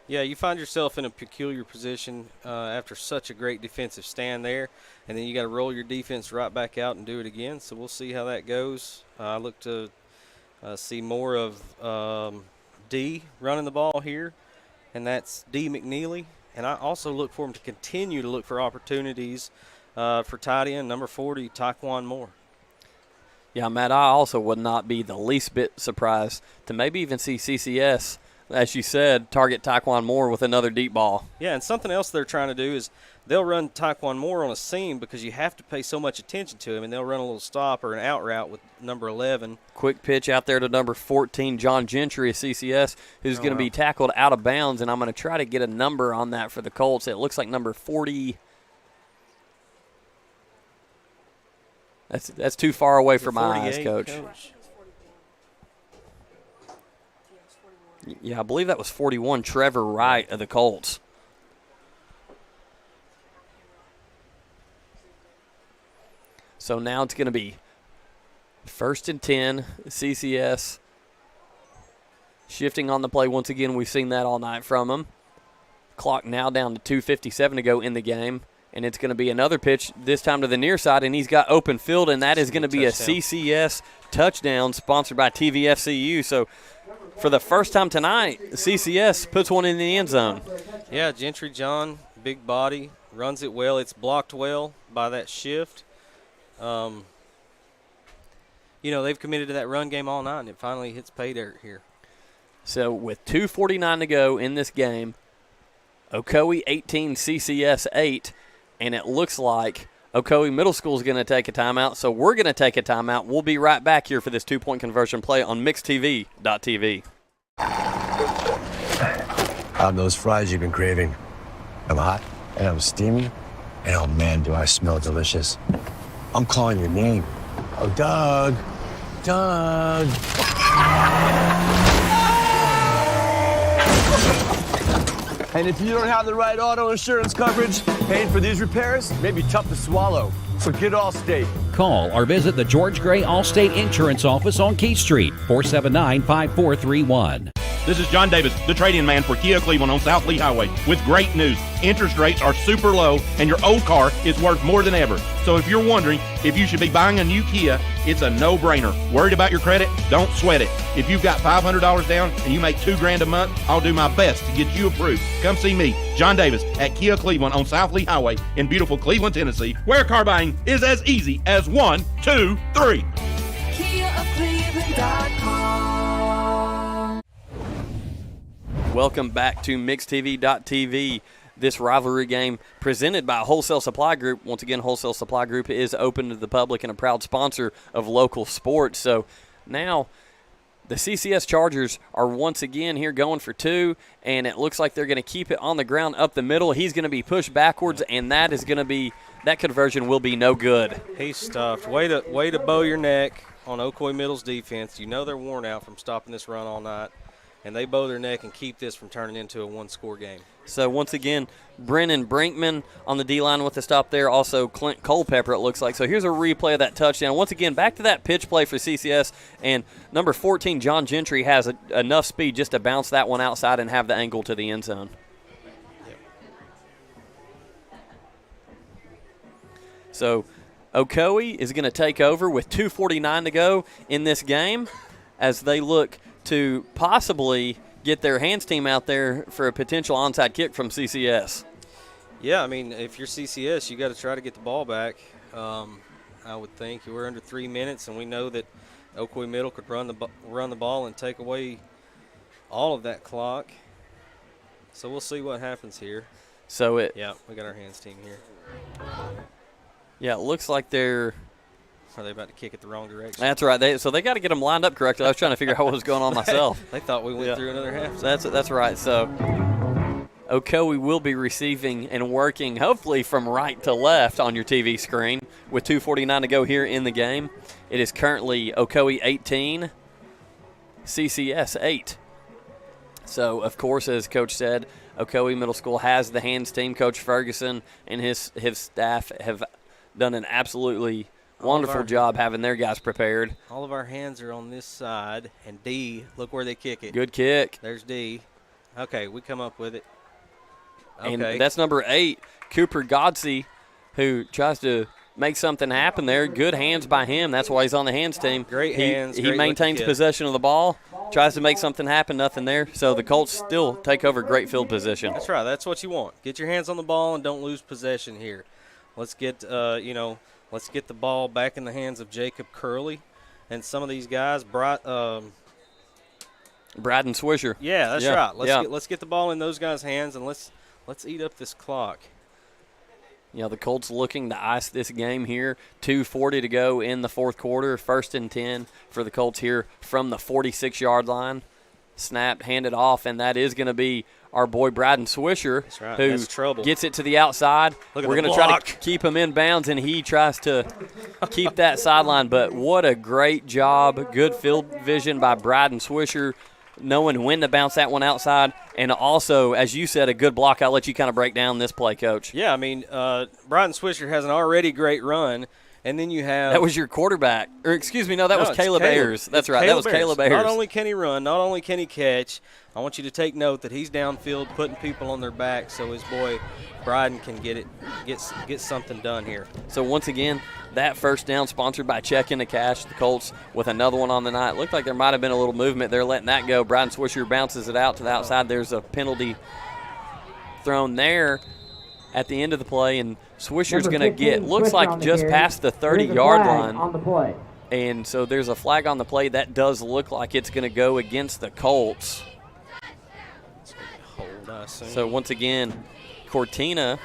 Yeah, you find yourself in a peculiar position after such a great defensive stand there, and then you got to roll your defense right back out and do it again. So we'll see how that goes. I look to see more of D running the ball here, and that's D. McNeely. And I also look for him to continue to look for opportunities for tight end, number 40, Taekwon Moore. Yeah, Matt, I also would not be the least bit surprised to maybe even see CCS, as you said, target Taekwon Moore with another deep ball. Yeah, and something else they're trying to do is they'll run Taekwon Moore on a seam because you have to pay so much attention to him, and they'll run a little stop or an out route with number 11. Quick pitch out there to number 14, John Gentry of CCS, who's going to be tackled out of bounds, and I'm going to try to get a number on that for the Colts. It looks like number 40. That's too far away from my eyes, Coach. Yeah, I believe that was 41, Trevor Wright of the Colts. So now it's going to be 1st and 10, CCS. Shifting on the play once again. We've seen that all night from them. Clock now down to 2:57 to go in the game. And it's going to be another pitch, this time to the near side, and he's got open field, and that is going to be a CCS touchdown sponsored by TVFCU. So for the first time tonight, CCS puts one in the end zone. Yeah, Gentry John, big body, runs it well. It's blocked well by that shift. You know, they've committed to that run game all night, and it finally hits pay dirt here. So with 2:49 to go in this game, Ocoee 18, CCS 8, and it looks like Ocoee Middle School is going to take a timeout, so we're going to take a timeout. We'll be right back here for this 2-point conversion play on MixedTV.tv. I'm those fries you've been craving. I'm hot, and I'm steamy, and oh man, do I smell delicious. I'm calling your name. Oh, Doug. Doug. And if you don't have the right auto insurance coverage, paying for these repairs may be tough to swallow. So get Allstate. Call or visit the George Gray Allstate Insurance Office on Key Street, 479-5431. This is John Davis, the trade-in man for Kia Cleveland on South Lee Highway, with great news. Interest rates are super low, and your old car is worth more than ever. So if you're wondering if you should be buying a new Kia, it's a no-brainer. Worried about your credit? Don't sweat it. If you've got $500 down and you make $2,000 a month, I'll do my best to get you approved. Come see me, John Davis, at Kia Cleveland on South Lee Highway in beautiful Cleveland, Tennessee, where car buying is as easy as 1, 2, 3. KiaofCleveland.com. Welcome back to MixedTV.tv. This rivalry game presented by Wholesale Supply Group. Once again, Wholesale Supply Group is open to the public and a proud sponsor of local sports. So now the CCS Chargers are once again here going for two, and it looks like they're going to keep it on the ground up the middle. He's going to be pushed backwards, and that conversion will be no good. He's stuffed. Way to bow your neck on Ocoee Middle's defense. You know they're worn out from stopping this run all night, and they bow their neck and keep this from turning into a one-score game. So once again, Brennan Brinkman on the D-line with the stop there. Also Clint Culpepper, it looks like. So here's a replay of that touchdown. Once again, back to that pitch play for CCS. And number 14, John Gentry, has enough speed just to bounce that one outside and have the angle to the end zone. Yep. So Ocoee is going to take over with 2:49 to go in this game as they look to possibly get their hands team out there for a potential onside kick from CCS. Yeah, I mean, if you're CCS, you got to try to get the ball back. I would think we're under 3 minutes, and we know that Ocoee Middle could run the ball and take away all of that clock. So we'll see what happens here. Yeah, we got our hands team here. Yeah, it looks like they're. Are they about to kick it the wrong direction? That's right. So they got to get them lined up correctly. I was trying to figure out what was going on myself. They thought we went through another half. That's right. So Ocoee will be receiving and working hopefully from right to left on your TV screen with 2:49 to go here in the game. It is currently Ocoee 18, CCS 8. So, of course, as Coach said, Ocoee Middle School has the hands team. Coach Ferguson and his staff have done an absolutely wonderful job having their guys prepared. All of our hands are on this side, and D, look where they kick it. Good kick. There's D. Okay, we come up with it. Okay. And that's number 8, Cooper Godsey, who tries to make something happen there. Good hands by him. That's why he's on the hands team. Great hands. He maintains possession of the ball, tries to make something happen, nothing there. So the Colts still take over great field position. That's right. That's what you want. Get your hands on the ball and don't lose possession here. Let's get, let's get the ball back in the hands of Jacob Curley and some of these guys. Braden Swisher. Yeah, that's right. Let's get the ball in those guys' hands, and let's eat up this clock. The Colts looking to ice this game here. 2:40 to go in the fourth quarter. 1st and 10 for the Colts here from the 46-yard line. Snapped, handed off, and that is going to be our boy Braden Swisher, who gets it to the outside. We're going to try to keep him in bounds, and he tries to keep that sideline. But what a great job. Good field vision by Braden Swisher, knowing when to bounce that one outside. And also, as you said, a good block. I'll let you kind of break down this play, Coach. Yeah, I mean, Braden Swisher has an already great run. And then you have – that was your quarterback. Or excuse me, that was Caleb Ayers. That's right, that was Caleb Ayers. Not only can he run, not only can he catch, I want you to take note that he's downfield putting people on their back so his boy Bryden can get something done here. So once again, that first down sponsored by Check Into Cash. The Colts with another one on the night. Looked like there might have been a little movement. They're letting that go. Bryden Swisher bounces it out to the outside. There's a penalty thrown there at the end of the play, and Swisher's going to get, looks like just past the 30-yard line. On the play. And so there's a flag on the play. That does look like it's going to go against the Colts. So once again, Cortina,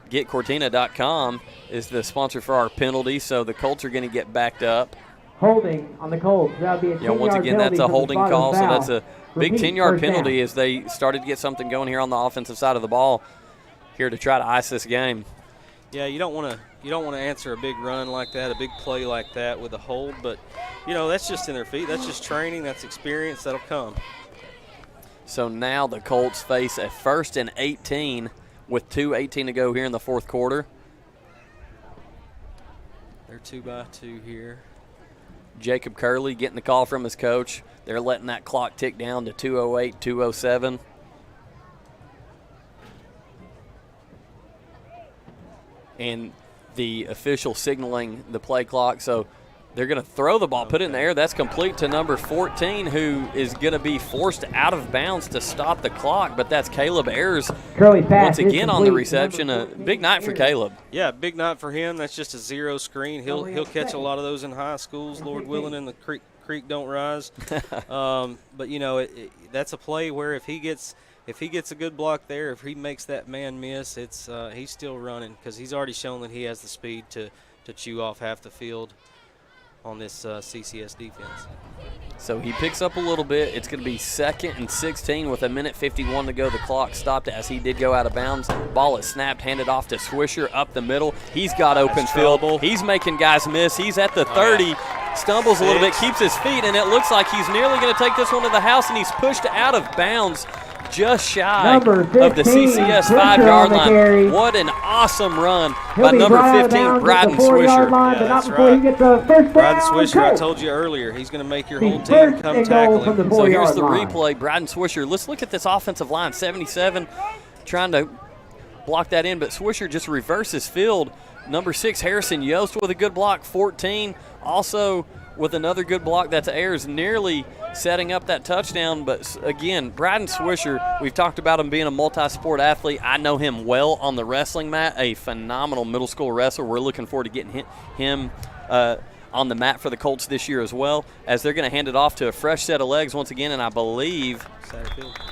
getcortina.com is the sponsor for our penalty. So the Colts are going to get backed up. Holding on the Colts. That'll be a 10-yard once again, that's a holding call. So that's a big 10-yard penalty down. as they started to get something going here on the offensive side of the ball here to try to ice this game. Yeah, you don't want to answer a big run like that, a big play like that with a hold, but that's just in their feet. That's just training. That's experience. That'll come. So now the Colts face a 1st and 18 with 2:18 to go here in the fourth quarter. They're 2-by-2 here. Jacob Curley getting the call from his coach. They're letting that clock tick down to 2:08, 2:07. And the official signaling the play clock. So they're going to throw the ball, put it in the air. That's complete to number 14, who is going to be forced out of bounds to stop the clock. But that's Caleb Ayers once again on the reception. A big night for Caleb. Yeah, big night for him. That's just a zero screen. He'll catch a lot of those in high schools, Lord willing, and the creek don't rise. But that's a play where if he gets if he gets a good block there, if he makes that man miss, it's he's still running because he's already shown that he has the speed to chew off half the field on this CCS defense. So he picks up a little bit. It's going to be 2nd and 16 with 1:51 to go. The clock stopped as he did go out of bounds. Ball is snapped, handed off to Swisher up the middle. He's got open field. He's making guys miss. He's at the 30, stumbles a little bit, keeps his feet, and it looks like he's nearly going to take this one to the house, and he's pushed out of bounds just shy of the CCS 5-yard line. What an awesome run by number 15, Bryden Swisher. Yeah, that's right. Bryden Swisher, I told you earlier, he's going to make your whole team come tackle him. So here's the replay. Bryden Swisher. Let's look at this offensive line. 77 trying to block that in, but Swisher just reverses field. Number 6, Harrison Yost with a good block. 14 also with another good block. That's Ayers nearly setting up that touchdown. But again, Bryden Swisher, we've talked about him being a multi-sport athlete. I know him well on the wrestling mat, a phenomenal middle school wrestler. We're looking forward to getting him on the mat for the Colts this year as well, as they're going to hand it off to a fresh set of legs once again, and I believe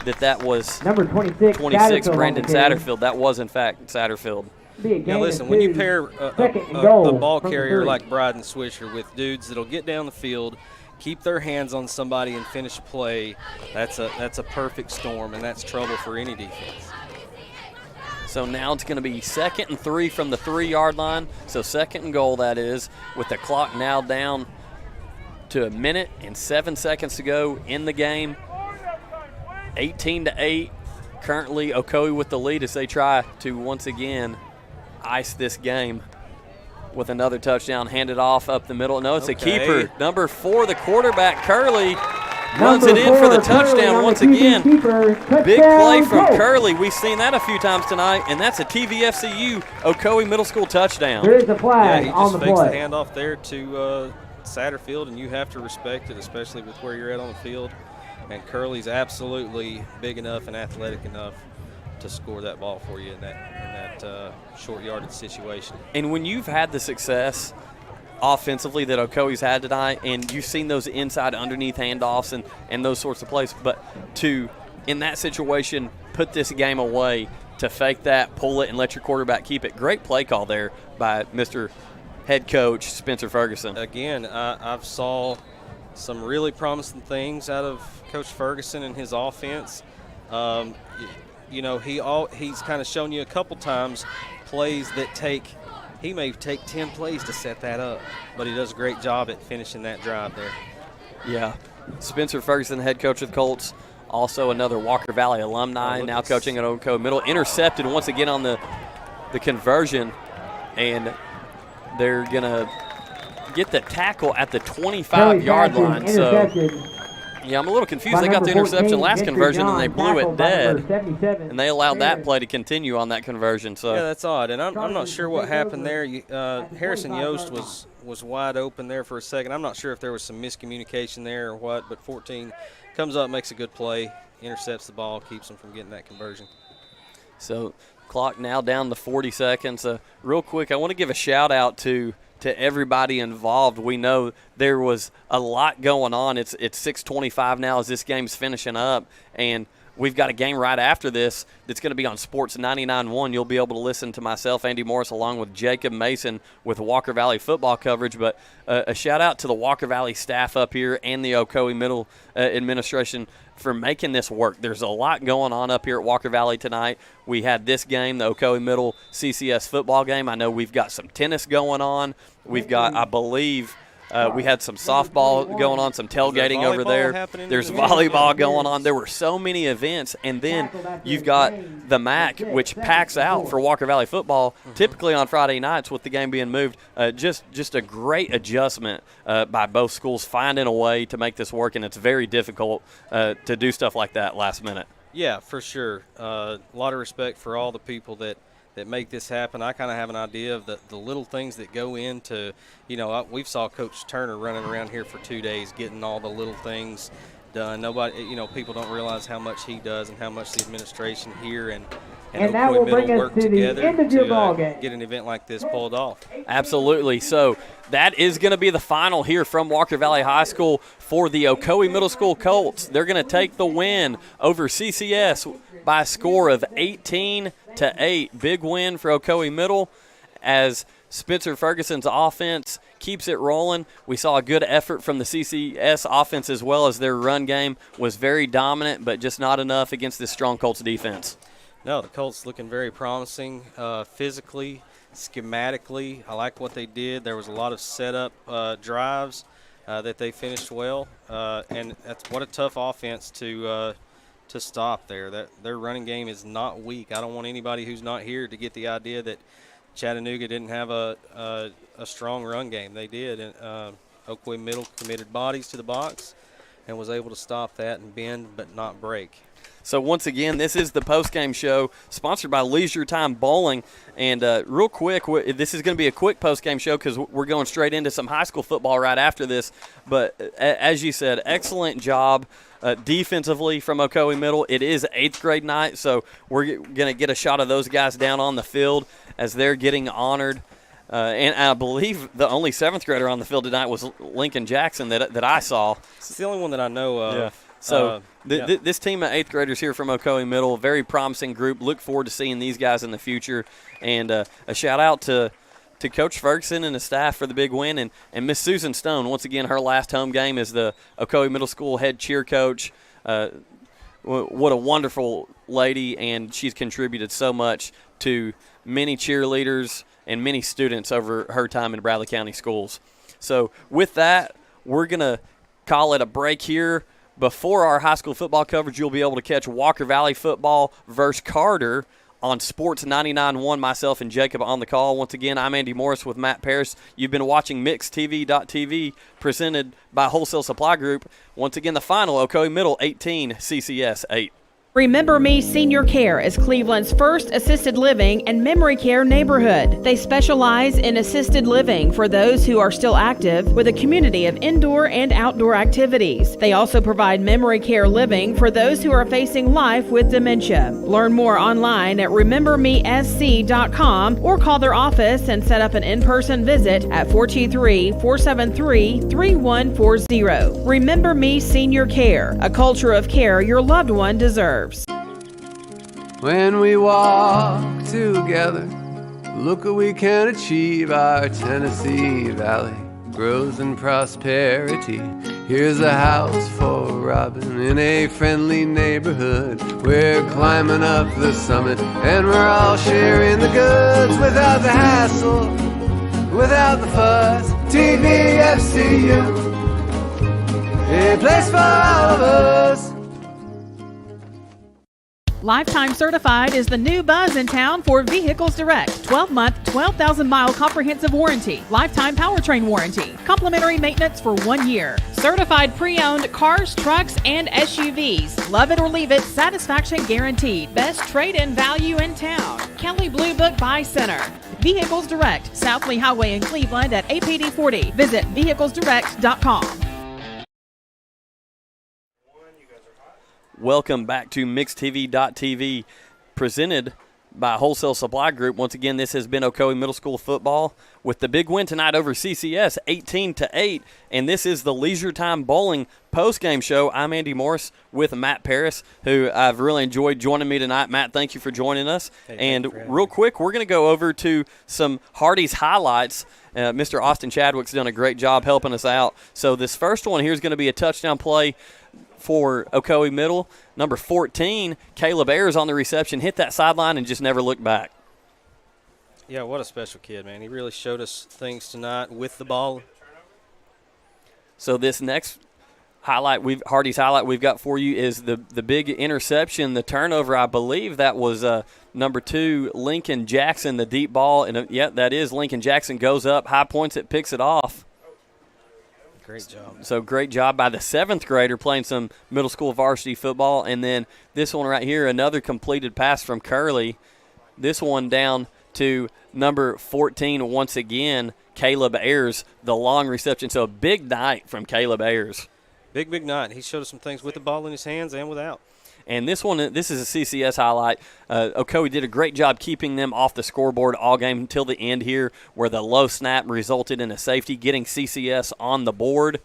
that was number 26 Brandon Satterfield. That was, in fact, Satterfield. Now listen, when you pair a ball carrier like Bryden Swisher with dudes that'll get down the field, keep their hands on somebody and finish a play, that's a perfect storm, and that's trouble for any defense. So now it's going to be 2nd and 3 from the 3-yard line. So 2nd and goal, that is, with the clock now down to 1:07 to go in the game. 18-8. Currently Ocoee with the lead as they try to once again ice this game with another touchdown handed off up the middle. No, it's a keeper. Number 4, the quarterback, Curley, runs it in for the touchdown once again. Big play from Curley. We've seen that a few times tonight, and that's a TVFCU Ocoee Middle School touchdown. There is a flag on the play. He just fakes play. the handoff there to Satterfield, and you have to respect it, especially with where you're at on the field. And Curley's absolutely big enough and athletic enough to score that ball for you in that short yardage situation. And when you've had the success offensively that Ocoee's had tonight, and you've seen those inside underneath handoffs and those sorts of plays, but to, in that situation, put this game away, to fake that, pull it, and let your quarterback keep it. Great play call there by Mr. Head Coach Spencer Ferguson. Again, I've saw some really promising things out of Coach Ferguson and his offense. You know, he's kind of shown you a couple times plays that he may take 10 plays to set that up, but he does a great job at finishing that drive there. Yeah. Spencer Ferguson, head coach of the Colts, also another Walker Valley alumni, now coaching at Ocoee Middle. Intercepted once again on the conversion, and they're going to get the tackle at the 25-yard line. So, yeah, I'm a little confused. They got the interception last conversion, and they blew it dead, and they allowed that play to continue on that conversion. So yeah, that's odd, and I'm not sure what happened there. Harrison Yost was wide open there for a second. I'm not sure if there was some miscommunication there or what, but 14 comes up, makes a good play, intercepts the ball, keeps them from getting that conversion. So clock now down to 40 seconds. Real quick, I want to give a shout-out to everybody involved. We know there was a lot going on. It's 6:25 now as this game's finishing up, and we've got a game right after this that's going to be on Sports 99.1. You'll be able to listen to myself, Andy Morris, along with Jacob Mason with Walker Valley football coverage. But a shout-out to the Walker Valley staff up here and the Ocoee Middle administration for making this work. There's a lot going on up here at Walker Valley tonight. We had this game, the Ocoee Middle CCS football game. I know we've got some tennis going on. We've got, I believe, we had some softball going on, some tailgating over there. There's volleyball going on. There were so many events. And then you've got the MAC, which packs out for Walker Valley football, typically on Friday nights with the game being moved. Just a great adjustment by both schools, finding a way to make this work, and it's very difficult to do stuff like that last minute. Yeah, for sure. A lot of respect for all the people that make this happen. I kind of have an idea of the little things that go into, we've saw Coach Turner running around here for 2 days getting all the little things done. Nobody, people don't realize how much he does and how much the administration here and that will Ocoee Middle bring us work to the together end of your ball to game. get an event like this pulled off. Absolutely. So that is going to be the final here from Walker Valley High School for the Ocoee Middle School Colts. They're going to take the win over CCS by a score of 18-8. Big win for Ocoee Middle as Spencer Ferguson's offense keeps it rolling. We saw a good effort from the CCS offense as well, as their run game was very dominant, but just not enough against this strong Colts defense. No, the Colts looking very promising physically, schematically. I like what they did. There was a lot of setup drives that they finished well, and that's what a tough offense to stop there. Their running game is not weak. I don't want anybody who's not here to get the idea that Chattanooga didn't have a strong run game. They did. Ocoee Middle committed bodies to the box and was able to stop that and bend but not break. So once again, this is the post-game show sponsored by Leisure Time Bowling. And real quick, this is going to be a quick post-game show because we're going straight into some high school football right after this. But as you said, excellent job defensively from Ocoee Middle. It is 8th grade night, so we're going to get a shot of those guys down on the field as they're getting honored. And I believe the only 7th grader on the field tonight was Lincoln Jackson that I saw. It's the only one that I know of. Yeah. So this team of 8th graders here from Ocoee Middle, very promising group. Look forward to seeing these guys in the future. And a shout-out to Coach Ferguson and the staff for the big win. And Miss Susan Stone, once again, her last home game as the Ocoee Middle School head cheer coach. What a wonderful lady, and she's contributed so much to many cheerleaders and many students over her time in Bradley County schools. So with that, we're going to call it a break here. Before our high school football coverage, you'll be able to catch Walker Valley football versus Carter on Sports 99.1. Myself and Jacob on the call. Once again, I'm Andy Morris with Matt Paris. You've been watching MixTV.tv presented by Wholesale Supply Group. Once again, the final, Ocoee Middle 18, CCS 8. Remember Me Senior Care is Cleveland's first assisted living and memory care neighborhood. They specialize in assisted living for those who are still active with a community of indoor and outdoor activities. They also provide memory care living for those who are facing life with dementia. Learn more online at remembermesc.com or call their office and set up an in-person visit at 423-473-3140. Remember Me Senior Care, a culture of care your loved one deserves. When we walk together, look what we can achieve. Our Tennessee Valley grows in prosperity. Here's a house for Robin in a friendly neighborhood. We're climbing up the summit and we're all sharing the goods without the hassle, without the fuss. TVFCU, a place for all of us. Lifetime Certified is the new buzz in town for Vehicles Direct. 12-month, 12,000-mile comprehensive warranty. Lifetime powertrain warranty. Complimentary maintenance for 1 year. Certified pre-owned cars, trucks, and SUVs. Love it or leave it, satisfaction guaranteed. Best trade-in value in town. Kelly Blue Book Buy Center. Vehicles Direct, South Lee Highway in Cleveland at APD 40. Visit vehiclesdirect.com. Welcome back to MixTV.tv, presented by Wholesale Supply Group. Once again, this has been Ocoee Middle School football with the big win tonight over CCS, 18-8. And this is the Leisure Time Bowling post-game show. I'm Andy Morris with Matt Paris, who I've really enjoyed joining me tonight. Matt, thank you for joining us. And real quick, we're going to go over to some Hardy's highlights. Mr. Austin Chadwick's done a great job helping us out. So this first one here is going to be a touchdown play for Ocoee Middle. Number 14, Caleb Ayers on the reception, hit that sideline and just never looked back. Yeah, what a special kid, man. He really showed us things tonight with the ball. So this next Hardy's highlight we've got for you is the big interception, the turnover. I believe that was number 2, Lincoln Jackson, the deep ball. And that is Lincoln Jackson, goes up, high points it, picks it off. Great job. So great job by the 7th grader playing some middle school varsity football. And then this one right here, another completed pass from Curley. This one down to number 14 once again, Caleb Ayers, the long reception. So a big night from Caleb Ayers. Big night. He showed us some things with the ball in his hands and without. And this is a CCS highlight. Ocoee did a great job keeping them off the scoreboard all game until the end here, where the low snap resulted in a safety, getting CCS on the board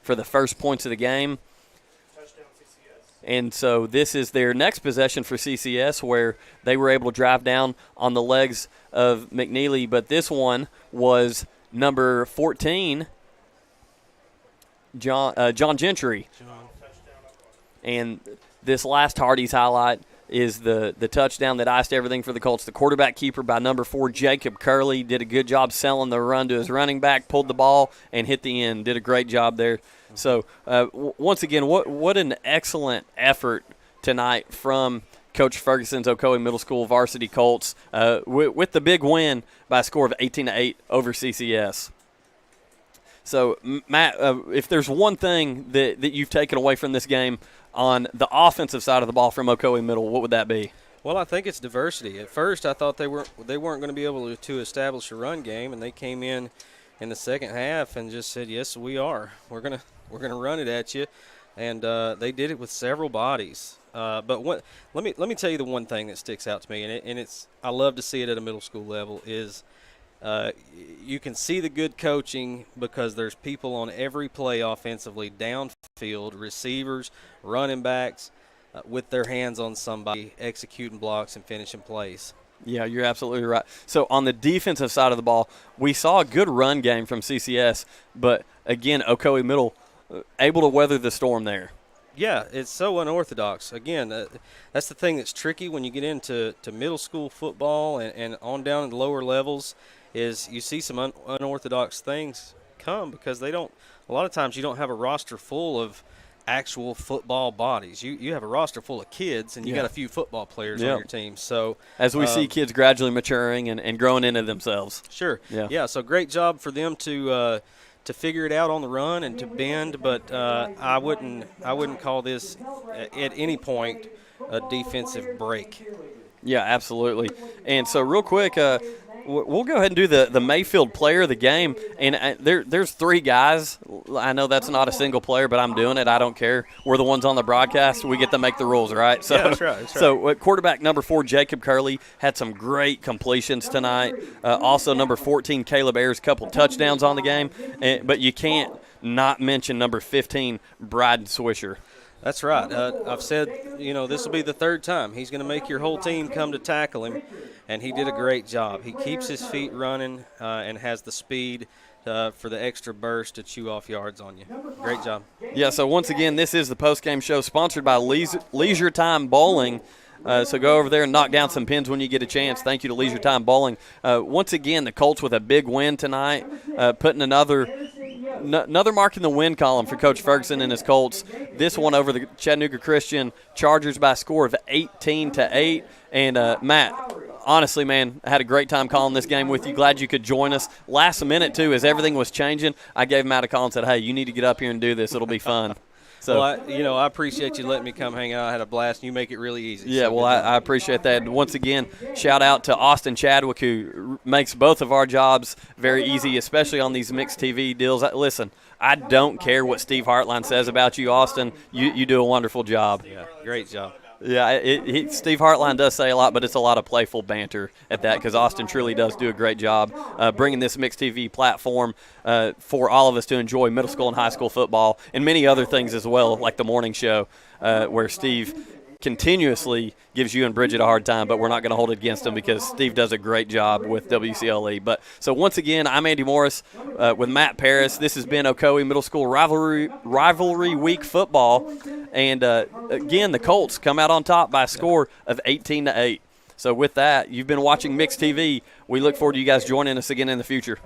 for the first points of the game. Touchdown CCS. And so this is their next possession for CCS, where they were able to drive down on the legs of McNeely. But this one was number 14, John Gentry. And this last Hardy's highlight is the touchdown that iced everything for the Colts. The quarterback keeper by number 4, Jacob Curley, did a good job selling the run to his running back, pulled the ball, and hit the end. Did a great job there. So, once again, what an excellent effort tonight from Coach Ferguson's Ocoee Middle School varsity Colts with the big win by a score of 18-8 over CCS. So, Matt, if there's one thing that you've taken away from this game on the offensive side of the ball from Ocoee Middle, what would that be? Well, I think it's diversity. At first, I thought they weren't going to be able to establish a run game, and they came in the second half and just said, "Yes, we are. We're gonna run it at you," and they did it with several bodies. But let me tell you the one thing that sticks out to me, and it's I love to see it at a middle school level is. You can see the good coaching because there's people on every play offensively, downfield, receivers, running backs, with their hands on somebody, executing blocks and finishing plays. Yeah, you're absolutely right. So on the defensive side of the ball, we saw a good run game from CCS, but again, Ocoee Middle able to weather the storm there. Yeah, it's so unorthodox. Again, that's the thing that's tricky when you get into middle school football and on down in the lower levels. Is you see some unorthodox things come because they don't – a lot of times you don't have a roster full of actual football bodies. You have a roster full of kids, and you got a few football players on your team. So as we see kids gradually maturing and growing into themselves. Sure. Yeah, so great job for them to figure it out on the run and to bend, but I wouldn't call this at any point a defensive break. Yeah, absolutely. And so real quick we'll go ahead and do the Mayfield player of the game. And there's 3 guys. I know that's not a single player, but I'm doing it. I don't care. We're the ones on the broadcast. We get to make the rules, right? So, yeah, that's right. So quarterback number 4, Jacob Curley, had some great completions tonight. Also number 14, Caleb Ayers, couple touchdowns on the game. But you can't not mention number 15, Bryden Swisher. That's right. I've said, this will be the 3rd time. He's going to make your whole team come to tackle him, and he did a great job. He keeps his feet running and has the speed for the extra burst to chew off yards on you. Great job. Yeah, so once again, this is the post-game show sponsored by Leisure Time Bowling. So go over there and knock down some pins when you get a chance. Thank you to Leisure Time Bowling. Once again, the Colts with a big win tonight, putting another mark in the win column for Coach Ferguson and his Colts. This one over the Chattanooga Christian Chargers by a score of 18-8. And Matt, honestly, man, I had a great time calling this game with you. Glad you could join us. Last minute, too, as everything was changing, I gave Matt a call and said, hey, you need to get up here and do this. It'll be fun. So, well, I appreciate you letting me come hang out. I had a blast, and you make it really easy. Yeah, so I appreciate that. And once again, shout out to Austin Chadwick, who makes both of our jobs very easy, especially on these mixed TV deals. Listen, I don't care what Steve Hartline says about you, Austin. You do a wonderful job. Yeah, great job. Yeah, Steve Hartline does say a lot, but it's a lot of playful banter at that because Austin truly does do a great job bringing this mixed TV platform for all of us to enjoy middle school and high school football and many other things as well, like the morning show where Steve continuously gives you and Bridget a hard time, but we're not going to hold it against him because Steve does a great job with WCLE. But so once again, I'm Andy Morris with Matt Paris. This has been Ocoee Middle School Rivalry Week football. And again, the Colts come out on top by a score of 18-8. So with that, you've been watching Mixed TV. We look forward to you guys joining us again in the future.